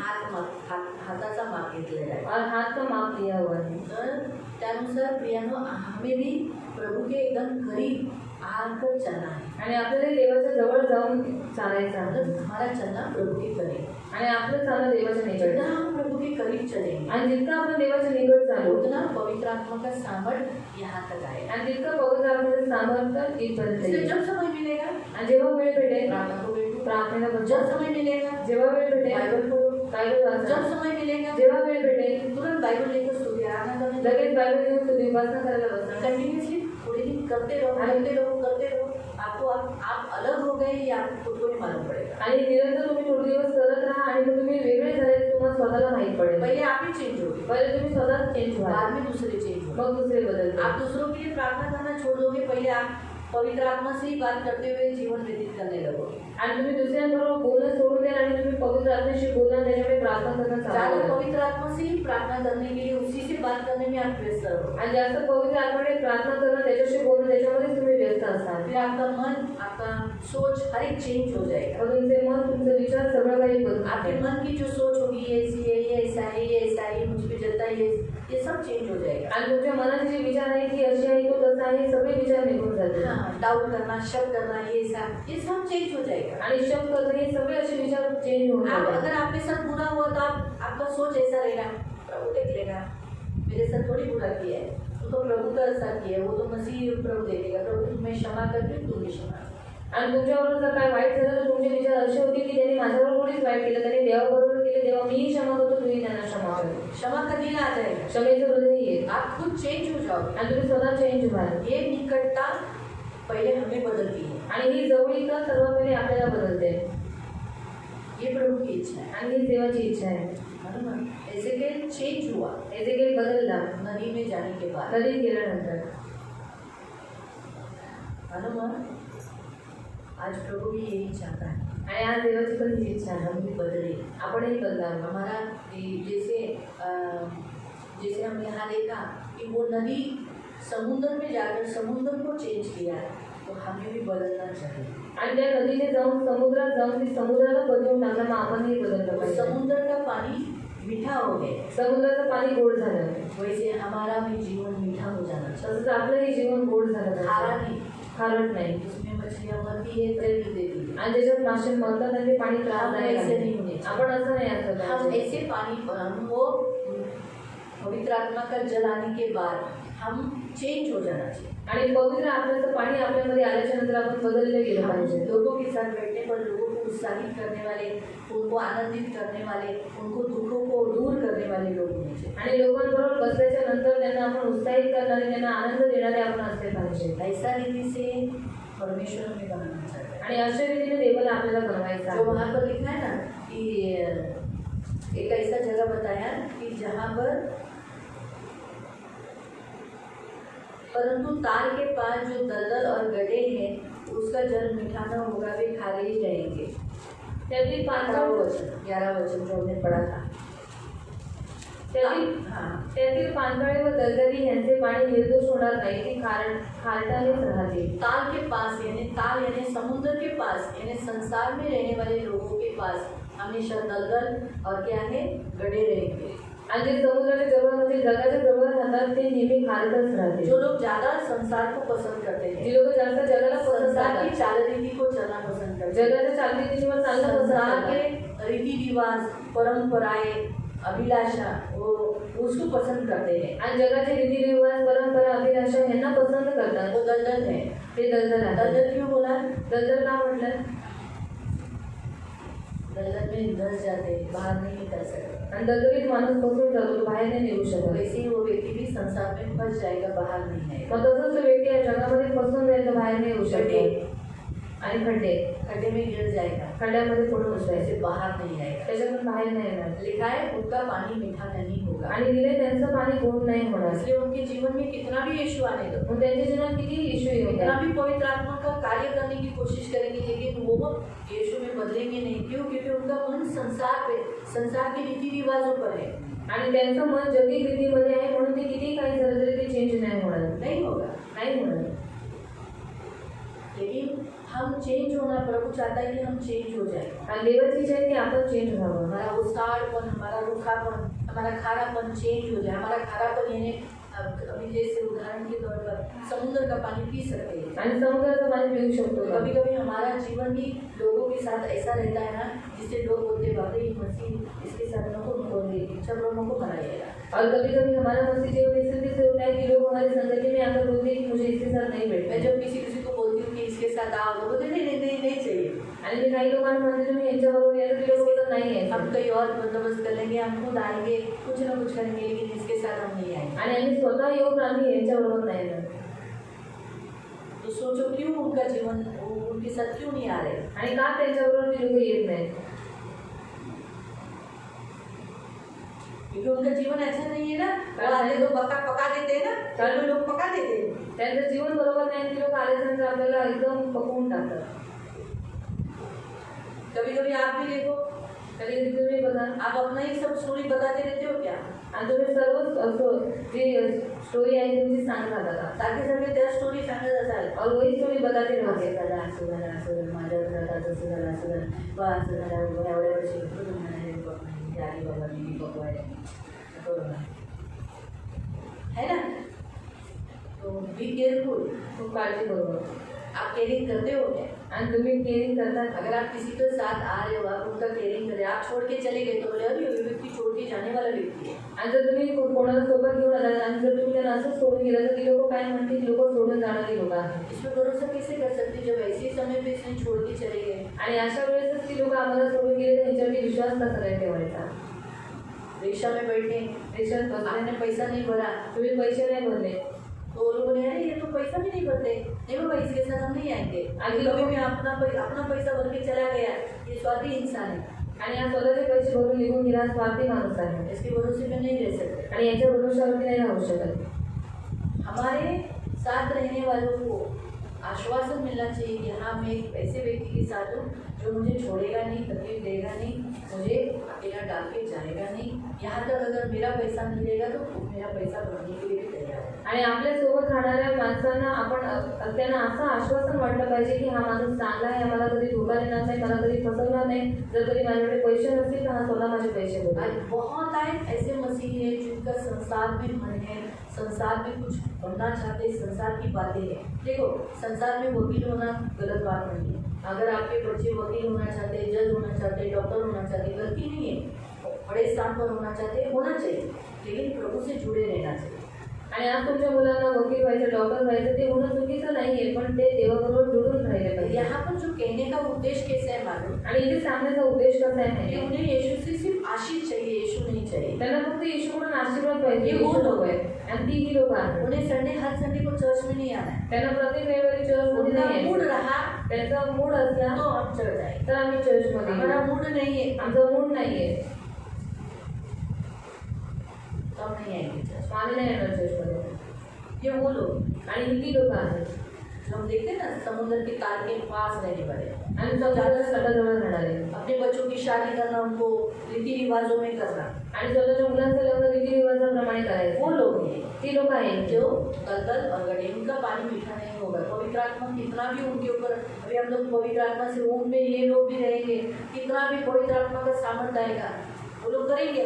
हाताचा माप घेतलेला आहे। और हाथ का माप लिया हुआ है। तर त्यानुसार प्रियानो हमें भी प्रभु के एकदम करीब आकर चलना है। आणि आपल्याला देवाच्या जवळ जाऊन चालायचं आहे। मतलब हमारा चलना प्रभु के करीब, आणि आपलं चालणं देवाच्या जितना निकट। हम प्रभु के करीब चलेंगे आणि जितकं आपण देवाच्या निकट चालू उतना पवित्र आत्मा का सामर्थ यहाँ तक आएगा। आणि जितकं पवित्र आत्म्याचं सामर्थ्य इथपर्यंत इसलिए येईल। जब समय मिलेगा आणि जेव्हा वेळ भेटेल प्रार्थना को बैठो, प्रार्थनेला बसा। जब समय मिलेगा जेव्हा वेळ भेटेल बाइबल पढ़ो, बायबल वाचा। जब समय मिलेगा जेव्हा वेळ भेटेल तुरंत बाइबल लेकर स्तुति आराधना करने लगेच बायबल घेऊन स्तुती उपासना करायला बसा। कंटिन्यूसली थोड़े दिन करते रहो, करते रहो। आपको आप अलग हो गए ये आपको खुद को नहीं मालूम पड़ेगा। आणि निरंतर तुम्ही थोडे दिवस करत राहा आणि मग तुम्ही वेगळे झाले तुम्हाला स्वतःला माहित पडेल। पहले आप ही चेंज होगे, पहिले तुम्ही स्वतः चेंज व्हा, बाद में दूसरे चेंज होंगे। मग दुसरे बदलतील। आप दूसरों के लिए प्रार्थना करना छोड़ दोगे, पहले आप पवित्र आत्मा से ही बात करते हुए जीवन व्यतीत करने लगोगे। आणि तुम्ही दुसऱ्यांबरोबर बोलणं सोडून द्याल आणि तुम्ही पवित्र आत्म्याशी बोलणं त्याच्यामुळे प्रार्थना करणं चालू ज्यादा करा. पवित्र आत्मा से ही प्रार्थना करने के लिए उसी से बात करने में आप व्यस्त रहो। आणि जास्त पवित्र आत्म्याने प्रार्थना करणं त्याच्याशी बोलणं त्याच्यामध्ये तुम्ही व्यस्त असाल. फिर आपका मन, आपका सोच हर एक चेंज हो जाएगा। मग तुमचे मन, तुमचे विचार सगळं काही बदलून आपके जाईल. मन की जो सोच होगी ये ऐसी है, ये ऐसा है, ये ऐसा है, मुझ पे जलता है, ये सब चेंज हो जाएगा। आणि तुमच्या मनाचे जे विचार आहे की अशी आहे तो तसा आहे सगळे विचार निघून जातील. हाँ, डाउट करना, शक करना, ये सब चेंज हो जाएगा। आणि शक करणं हे सगळे असे विचार चेंज होऊन आप जातील. अगर आपके साथ बुरा हुआ तो आपका सोच ऐसा रहेगा, प्रभु देख लेगा, मेरे साथ थोड़ी बुरा किया है, तो प्रभु का साथ किया है, वो तो मसीह प्रभु देखेगा, प्रभु तुम्हें क्षमा करके तुम भी क्षमा। आणि तुमच्याबरोबर जर काय वाईट झालं तर तुमचे विचार असे होते की त्यांनी माझ्याबरोबर कोणीच वाईट केलं, त्यांनी देवाबरोबर केले, देवा मीही क्षमा करतो, तुम्ही त्यांना क्षमा कर. क्षमा का दिल आ जाएगा, क्षमेचं हृदय येईल आप खुद चेंज हो जाओगे। आणि तुम्ही स्वतः चेंज व्हाल. ये निकटता पहले हमें बदलती है, आणि ही जवळीकता सर्वात पहिले आपल्याला बदलते ये प्रभु की इच्छा है। आणि ही देवाची इच्छा आहे. एजेकिएल चेंज हुआ एजेकिएल बदलला नदी में जाने के बाद। नदीत गेल्यानंतर. मालूम आज प्रभु भी यही चाहता है, आणि आज देवाची पण ही इच्छा आहे हम भी बदले। आपणही बदलावं. हमारा जैसे हमने यहाँ देखा कि वो नदी समुद्र में जाकर समुद्र को चेंज किया, तो हमें भी बदलना चाहिए। आणि त्या नदीने जाऊन समुद्रात जाऊन ती समुद्राला बदलून टाकलं, मग आपणही बदललं तो पाहिजे. समुद्र का पानी मीठा हो गया, समुद्राचं पाणी गोड झालं वैसे हमारा भी जीवन मीठा हो जाना चाहिए, तसंच आपलंही जीवन गोड झालं खारा पाहिजे. नहीं। खारट नाही. उसमें मछलियाँ मरती है, तैर देती है। आणि त्याच्यात मासे मरतात आणि ते पाणी हम त्रासदायक ऐसे आहे. नहीं होने चाहिए। आपण असं नाही असं हम पाहिजे. ऐसे पानी पर वो पवित्र आत्मा का जल आने के बाद हम चेंज हो जाना चाहिए। आणि पवित्र आत्म्याचं पाणी आपल्यामध्ये आल्याच्या नंतर आपण बदलले गेलं पाहिजे. लोगों के साथ बैठने पर लोगों को उत्साहित करने वाले, उनको आनंदित करने वाले, उनको दुखों को दूर करने वाले लोग होने चाहिए। आणि लोकांबरोबर बसल्याच्या नंतर त्यांना आपण उत्साहित करणारे, त्यांना आनंद देणारे आपण असले पाहिजे. ऐसा रीति से परमेश्वर हमें बनाना चाहता है। आणि अशा रीतीने देवाला आपल्याला बनवायचं जो आहे. वहाँ पर लिखा है ना कि एक ऐसा जगह बताया कि जहाँ पर परंतु ताल के पास जो दलदल और गड्ढे हैं उसका जल मीठा न होगा, वे खारे ही रहेंगे। त्यातील 11 वचन जो हमने पढ़ा था। त्यातील पानगळे व दलदली यांचे पाणी निर्दोष होणार नाही, ती खारटानेच राहतील. ताल के पास यानी ताल यानी समुद्र के पास यानी संसार में रहने वाले लोगों के पास हमेशा दलदल और क्या है गड्ढे रहेंगे। आणि जे समुद्राच्या जवळ म्हणजे जगाच्या जवळ राहतात ते नेहमी खारटच राहते. जो लोग ज्यादा संसार को पसंद करते हैं, जे लोक जास्त जगाला पसंद संसार की करतात, चाल रीति को चलना पसंद करते हैं, जगाच्या चालनीतीवर चालणं पसंद संसार करतात, के रीति रिवाज, परंपराएं, अभिलाषा वो उसको पसंद करते हैं। आणि जगाचे रीतिरिवाज, परंपरा, अभिलाषा यांना पसंद करतात. वो दलदल है। ते दलदल आहे. दलदल क्यों बोला? दलदल का म्हटलं? दलदल में धंस जाते, बाहर नहीं निकल सकते। आणि दलदलीत माणूस फसून जातो, तो बाहेर नाही निघू शकत. वैसे ही वो व्यक्ति भी संसार में फंस जाएगा, बाहर नहीं आएगा। मग तसंच तो व्यक्ती या जगामध्ये फसून जाईल, तो बाहेर नाही येऊ शकत. आणि खड्डे में गिर जाएगा, खड्ड्यामध्ये पडून बसायचे, वैसे बाहर नहीं आएगा। त्याच्यातून बाहेर नाही येणार. लिखा है उनका पानी मीठा नहीं होगा, आणि दिले त्यांचं पाणी गोड नाही होणार. इसलिए उनके जीवन में कितना भी यीशु आने दो, मग त्यांच्या जीवनात किती इश्यू कितना येतात, भी पवित्र आत्मा का कार्य करने की कोशिश करेंगे, लेकिन वो यीशु में बदलेंगे नहीं। क्यों? क्योंकि उनका मन संसार के रीति रिवाजों पर है। आणि त्यांचं मन जगिक रीतीमध्ये आहे, म्हणून ते किती काही झालं तरी ते चेंज नाही होणार. नहीं होगा। नाही होणार. लेकिन हम चेंज होना, प्रभु चाहता है कि हम चेंज हो जाए। आणि देवाची इच्छा आहे की आपण चेंज व्हावं. हमारा उसाड़पन, हमारा रूखापन, हमारा खारापन चेंज हो जाए। हमारा खारापन यानी अभी जैसे उदाहरण के तौर पर समुद्र का पानी पी सकते हैं, आणि समुद्राचं पाणी पिऊ शकतो का? कभी कभी हमारा जीवन भी लोगों के साथ ऐसा रहता है ना, जिससे लोग बोलते बाबा ये मसीह इसके साथ नको सब लोगों को मनाइएगा। और कभी कभी हमारा मसीह जीवन इस रीति से होता है कि लोग हमारी संगति में आकर बोलते हैं कि मुझे इसके साथ नहीं बैठना. मैं जब किसी को बोलती हूँ कि इसके साथ आओ, तो बोलते नहीं चाहिए। आणि मी काही लोकांना म्हणते तुम्ही यांच्याबरोबर या, तर ते लोक बोलतात नाही आहे. हम कहीं और बंदोबस्त कर लेंगे, हम खुद आएंगे, कुछ ना कुछ करेंगे, लेकिन इसके साथ हम नहीं आएंगे। आणि आम्ही स्वतः येऊन आम्ही यांच्याबरोबर नाही येणार. तो सोचो क्यों उनका जीवन उनके साथ क्यों नहीं आ रहे, आणि का त्यांच्याबरोबर ती लोक येत नाहीत. क्योंकि उनका जीवन ऐसा नहीं है ना, वो आधे तो पका देते हैं ना, चालू लोग पका देते हैं, त्यांचं जीवन बरोबर नाही, ती लोक आल्यानंतर आपल्याला एकदम पकवून टाकतात. कभी कभी आप भी देखो, कधी कधी तुम्ही बघा, आप अपना ही सब स्टोरी बताते रहते हो क्या, आणि तुम्ही सर्वच जी स्टोरी आहे तुमची सांगत राहता, सारखे सारखे त्या स्टोरी सांगत असाल, और वही स्टोरी बताते राहते. असं झालं असं झालं असं झालं, माझ्या घरात असं झालं असं झालं, बा असं झालं, एवढ्या वर्षी आई बाबा दीदी पकवाय है ना. तो बी केयरफुल, खूप काळजी बरोबर. आप केयरिंग करते हो क्या, आणि तुम्ही केअरिंग करता. अगर आप किसी के साथ आ रहे हो, आप उनका केयरिंग करें, आप छोड़ के चले गए तो बोले अरे ये व्यक्ति छोड़ के जाने वाला व्यक्ति है. आणि जर तुम्ही कोणाला सोबत घेऊन आलात आणि जर तुम्ही त्यांना असं सोडून गेलं तर ती लोक काय म्हणतील, लोक सोडून जाणारी लोक आहेत. इसमें भरोसा कैसे कर सकते जब ऐसे समय पे इसने छोड़ के चले गए. आणि अशा वेळेसच ती लोक आम्हाला सोडून गेले तर त्यांच्यावरती विश्वास कसा काय ठेवायचा. रिक्शा में बैठे, रिक्षात बसले, आपने पैसा नहीं भरा, तुम्ही पैसे नाही भरले, तो वो लोग बोले अरे ये तो पैसा भी नहीं भरते, नहीं बाबा इसके साथ हम नहीं आएंगे. आगे कभी भी अपना पैसा भर के चला गया, ये स्वार्थी इंसान है, आणि या स्वतःचे पैसे भरून निघून गेला स्वार्थी माणूस आहे. इसके भरोसे पे नहीं रह सकते. आणि याच्या भरोशावरती नाही राहू शकत. हमारे साथ रहने वालों को आश्वासन मिलना चाहिए कि हाँ मैं एक ऐसे व्यक्ति के साथ हूँ जो मुझे छोड़ेगा नहीं, तकलीफ देगा नहीं, मुझे अकेला डाल के जाएगा नहीं. यहाँ तक अगर मेरा पैसा मिलेगा तो मेरा पैसा भरने के लिए भी तैयार है. आणि आपल्या सोबत राहणाऱ्या माणसांना आपण त्यांना असं आश्वासन वाटलं पाहिजे की हा माणूस चांगला आहे, मला कधी धोका देणार नाही, मला कधी फसवणार नाही. जर कधी माझ्याकडे पैसे नसतील तर हा स्वतः माझे पैसे भरेल. आज बहुत आए ऐसे मसीह हैं जिनका संसार में मन है, संसार में कुछ बनना चाहते हैं, संसार की बातें हैं. देखो संसार में वकील होना गलत बात नहीं है. अगर आपके बच्चे वकील होना चाहते हैं, जज होना चाहते हैं, डॉक्टर होना चाहते हैं, गलती नहीं है. बड़े स्थान पर होना चाहते हैं, होना चाहिए, लेकिन प्रभु से जुड़े रहना चाहिए. आणि आज तुमच्या मुलांना वकील व्हायचं, डॉक्टर व्हायचं ते होणं चुकीचं नाहीये, पण ते देवाबरोबर जुळून राहिले पाहिजे. यहाँ पर जो कहने का उद्देश्य कैसे है मालूम, आणि इथे सांगण्याचा उद्देश कसा आहे कि माहिती आहे? उन्हें यीशु से सिर्फ आशीष चाहिए, यीशु नहीं चाहिए. त्यांना फक्त येशूकडून आशीर्वाद पाहिजे. हे वो लोक आहे आणि ती ही लोक आहेत. उन्हें संडे हर संडे को चर्च में नहीं आना है. त्यांना प्रत्येक रविवारी चर्चमध्ये उनका नाही मूड यायचं. रहा त्यांचा मूड असला तो हम चर्च आए. तर आम्ही चर्चमध्ये हमारा येऊ. मूड नहीं है आमचा मूड नाहीये तो हम नहीं आएंगे चर्च. आम्ही नाही येणार चर्चमध्ये. ये वो लोग आणि ही ती लोक आहेत जो हम देखते हैं ना समुद्र के तार के पास रहने वाले, आणि स्वतःच्या स्वतःजवळ राहणारे अपने बच्चों की शादी करना, उनको रीति रिवाजों में करना, आणि स्वतःच्या मुलांचं लग्न रीतिरिवाजाप्रमाणे करायचं. वो लोग हैं ती लोक आहेत जो दलदल और गड्ढे, उनका पानी मीठा नहीं होगा. पवित्र आत्मा कितना भी उनके ऊपर, अभी हम लोग पवित्र आत्मा से उनमें ये लोग भी रहेंगे, कितना भी पवित्र आत्मा का सामर्थ आएगा वो लोग करेंगे,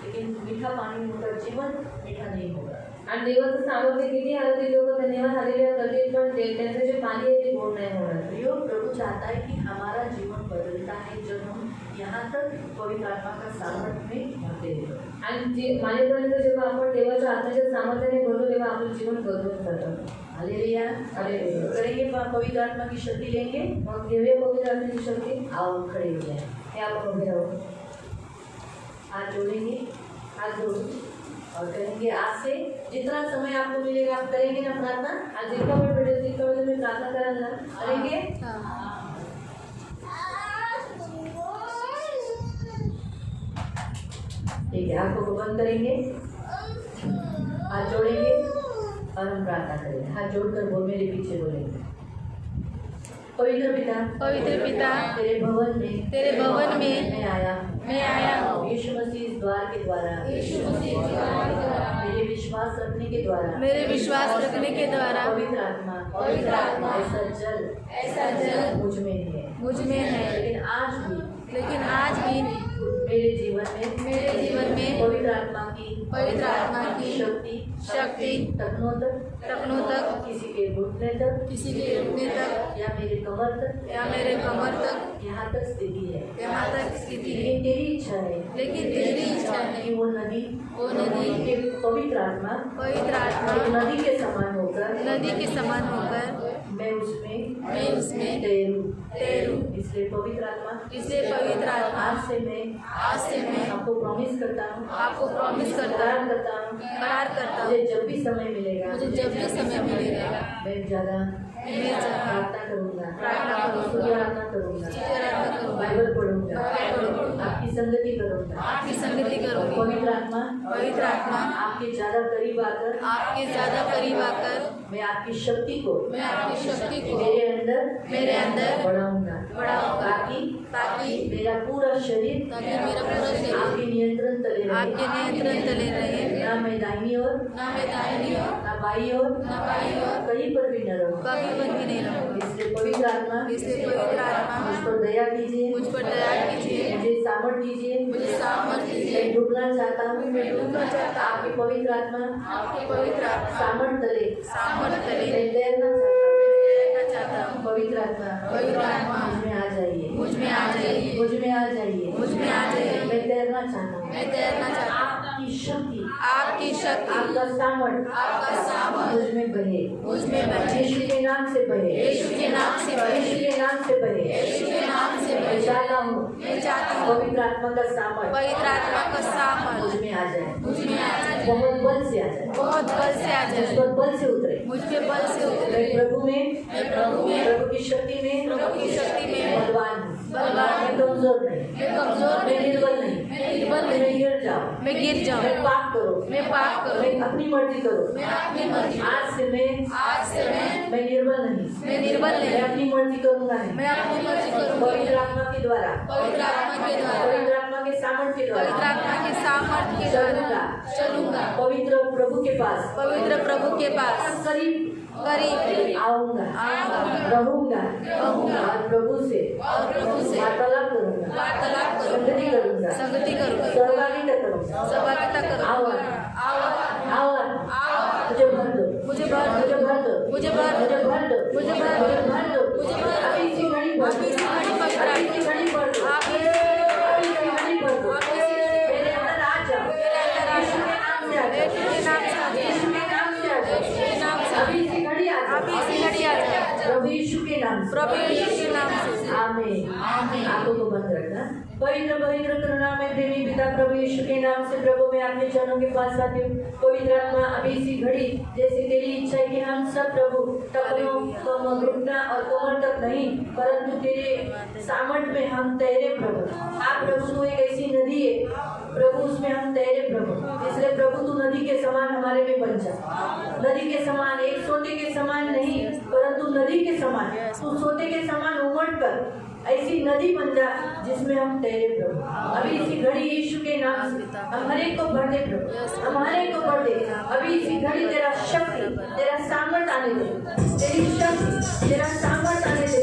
लेकिन मीठा पानी उनका जीवन मीठा नहीं होगा. आणि देवाचं सामर्थ्य किती आलं ते लोक धन्यवाद आलेले करतील, पण त्यांचं जे पाणी आहे ते गोड नाही होणार. प्रियो, प्रभु चाहता है कि हमारा जीवन बदलता है जब हम यहाँ तक पवित्र आत्मा का सामर्थ्य में भरते हैं. आणि जे माझ्यापर्यंत जेव्हा आपण देवाच्या आत्म्याच्या सामर्थ्याने भरतो तेव्हा आपलं जीवन बदलून जातं. हालेलुया. हालेलुया. करेंगे पवित्र आत्मा की शक्ति लेंगे. मग घेऊया पवित्र आत्म्याची शक्ती. आओ खड़े हो जाए. हे आपण उभे राहू. हाथ जोड़ेंगे, हात जोडून और करेंगे आज से जितना समय आपको मिलेगा आप करेंगे ना प्रार्थना. आज जितका वेळ भेटेल तितका वेळ तुम्ही प्रार्थना कराल ना. करेंगे. ठीक है, आंखों को बंद करेंगे, हाथ जोड़ेंगे और हम प्रार्थना करेंगे. हाथ जोड़कर बोल, मेरे पीछे बोलेंगे. पवित्र पिता, पवित्र पिता, तेरे भवन में मैं आया हूँ. यीशु मसीह इस द्वार के द्वारा मेरे विश्वास रखने के द्वारा पवित्र आत्मा ऐसा जल मुझ में है. लेकिन आज भी मेरे जीवन में पवित्र आत्मा की शक्ति तखनों तक किसी के घुटने तक या मेरे कमर तक यहाँ तक स्थिति है. लेकिन तेरी इच्छा है कि वो नदी के पवित्र आत्मा एक नदी के समान होकर नदी के समान होकर मैं उसमें तैरूं। इसलिए पवित्र आत्मा आज आज से मैं आपको प्रॉमिस करता हूँ करार करता हूँ मुझे जब भी समय मिलेगा मैं ज़्यादा प्रार्थना करूँगा स्तुति आराधना करूँगा बाइबल पढ़ूंगा आपकी संगति करूँगा पवित्र आत्मा आपके ज़्यादा करीब आकर मैं आपकी शक्ति को मेरे अंदर बढ़ाऊंगा ताकि मेरा पूरा शरीर आपके नियंत्रण तले रहे ना मैं दाहिनी ओर ना बाई ओर कहीं पर भी न रहूं इसलिए पवित्र आत्मा मुझ पर दया कीजिए मुझे सामर्थ दीजिए मैं डूबना चाहता हूँ आपकी पवित्र आत्मा सामर्थ तले मैं तैरना चाहता हूँ पवित्र आत्मा मुझ में आ जाइए मैं तैरना चाहता हूँ आपकी शक्ति आपका सामर्थ मुझ में बहे यीशु के नाम से बहे मैं चाहता हूँ पवित्र आत्मा का सामर्थ मुझ में आ जाए बहुत बल से आ जाए बल से उतरे मैं प्रभु की शक्ति में बलवान हूँ मैं कमजोर नहीं मैं निर्बल नहीं मैं गिर जाऊँ मैं पाप करो मैं अपनी मर्जी करो आज से मैं निर्बल नहीं मैं अपनी मर्जी करूँगा नहीं पवित्र आत्मा के द्वारा पवित्र आत्मा के सामर्थ्य के द्वारा चलूंगा पवित्र प्रभु के पास करीब आऊंगा रहूंगा और प्रभु से वार्तालाप करूंगा संगति करूंगा सहभागिता करूंगा आओ मुझे भर दो अभी इसी घड़ी भर दो मेरे अंदर आ जाओ यीशु के नाम से अभी इसी घड़ी आ जाओ प्रभु यीशु के नाम से आमीन आंखों को बंद रखना पवित्र करुणा में प्रेमी पिता प्रभु यीशु के नाम से प्रभु मैं अपने चरणों के पास आती हूँ पवित्र आत्मा अभी इसी घड़ी जैसे तेरी इच्छा है कि हम सब प्रभु टखनों घुटना और कमर तक नहीं परंतु तेरे सामर्थ में हम तैरे प्रभु आप प्रभु तू एक ऐसी नदी है प्रभु उसमें हम तैरे प्रभु इसलिए प्रभु तू नदी के समान हमारे में बन जा नदी के समान एक सोते के समान नहीं परंतु नदी के समान तू सोते के समान उमड़ कर ऐसी नदी बन जा जिसमें हम तैरे प्रभु अभी इसी घड़ी यीशु के नाम से हम हर एक को भर दे प्रभु हम हर एक को भर दे अभी इसी घड़ी तेरा शक्ति तेरा सामर्थ आने दे तेरी शक्ति तेरा सामर्थ आने दे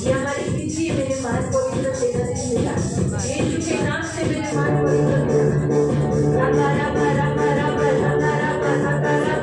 ये हमारी पृथ्वी मेरे महान पवित्र तेरा दिन मिला यीशु के नाम से मेरे महान पवित्र रामा रामा रामा रामा रामा रामा रामा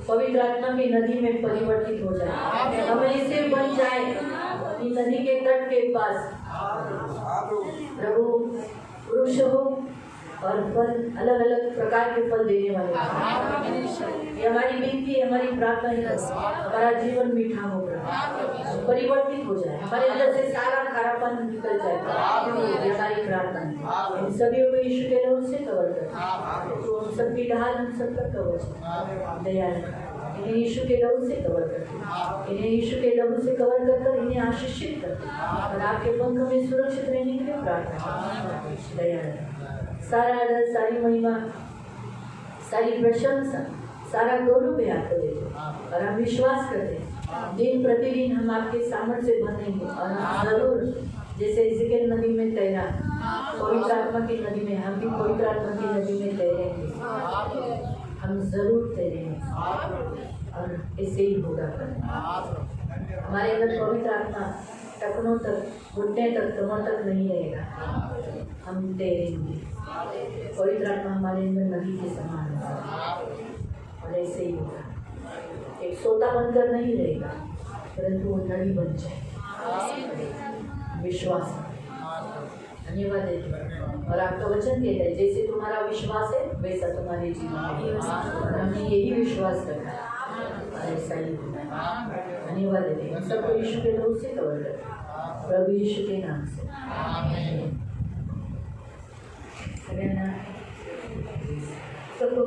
पवित्र आत्मा की नदी में परिवर्तित हो जाए, हमें इसे बन जाए कि नदी के तट के पास प्रभु वृक्ष हो और फल अलग अलग प्रकार के फल देने वाले। ये हमारी विनती, हमारी प्रार्थना है, हमारा जीवन मीठा होगा, परिवर्तित हो जाए, हमारे अंदर से सारा खारापन निकल जाए। हमारी प्रार्थना है सभी को यीशु के नाम से कवर कर, तो हम सबकी ढाल हम सब पर कवर दया इन्हें यीशु के लहू से कवर करते, इन्हें यीशु के लहू से कवर कर इन्हें आशीषित करते और आपके पंख में सुरक्षित रहने के लिए प्रार्थना दया। सारा आदर, सारी महिमा, सारी प्रशंसा, सारा गौरव भी आपको देते और हम विश्वास करते हैं दिन प्रतिदिन हम आपके सामर्थ्य से बनेंगे और हम जरूर जैसे इज़राइल नदी में तैरा, पवित्र आत्मा की नदी में हम भी पवित्र आत्मा की नदी में तैरेंगे, हम जरूर तैरेंगे और ऐसे ही होगा। हमारे अंदर पवित्र आत्मा टखनों तक, घुटने तक, कमर तक नहीं रहेगा, हम तैरेंगे। पवित्र आत्मा हमारे अंदर नदी के समान है और ऐसे ही होगा। एक सोता बनकर नहीं रहेगा परंतु वो नदी बन जाए। विश्वास धन्यवाद देते हैं और आपका वचन कहता है जैसे तुम्हारा विश्वास है वैसा तुम्हारे जीवन में और हमने यही विश्वास रखा है और ऐसा ही होना है। धन्यवाद देते हैं सबको यीशु के नाम से कवर करते प्रभु यीशु के नाम से सगळ्यांना सबको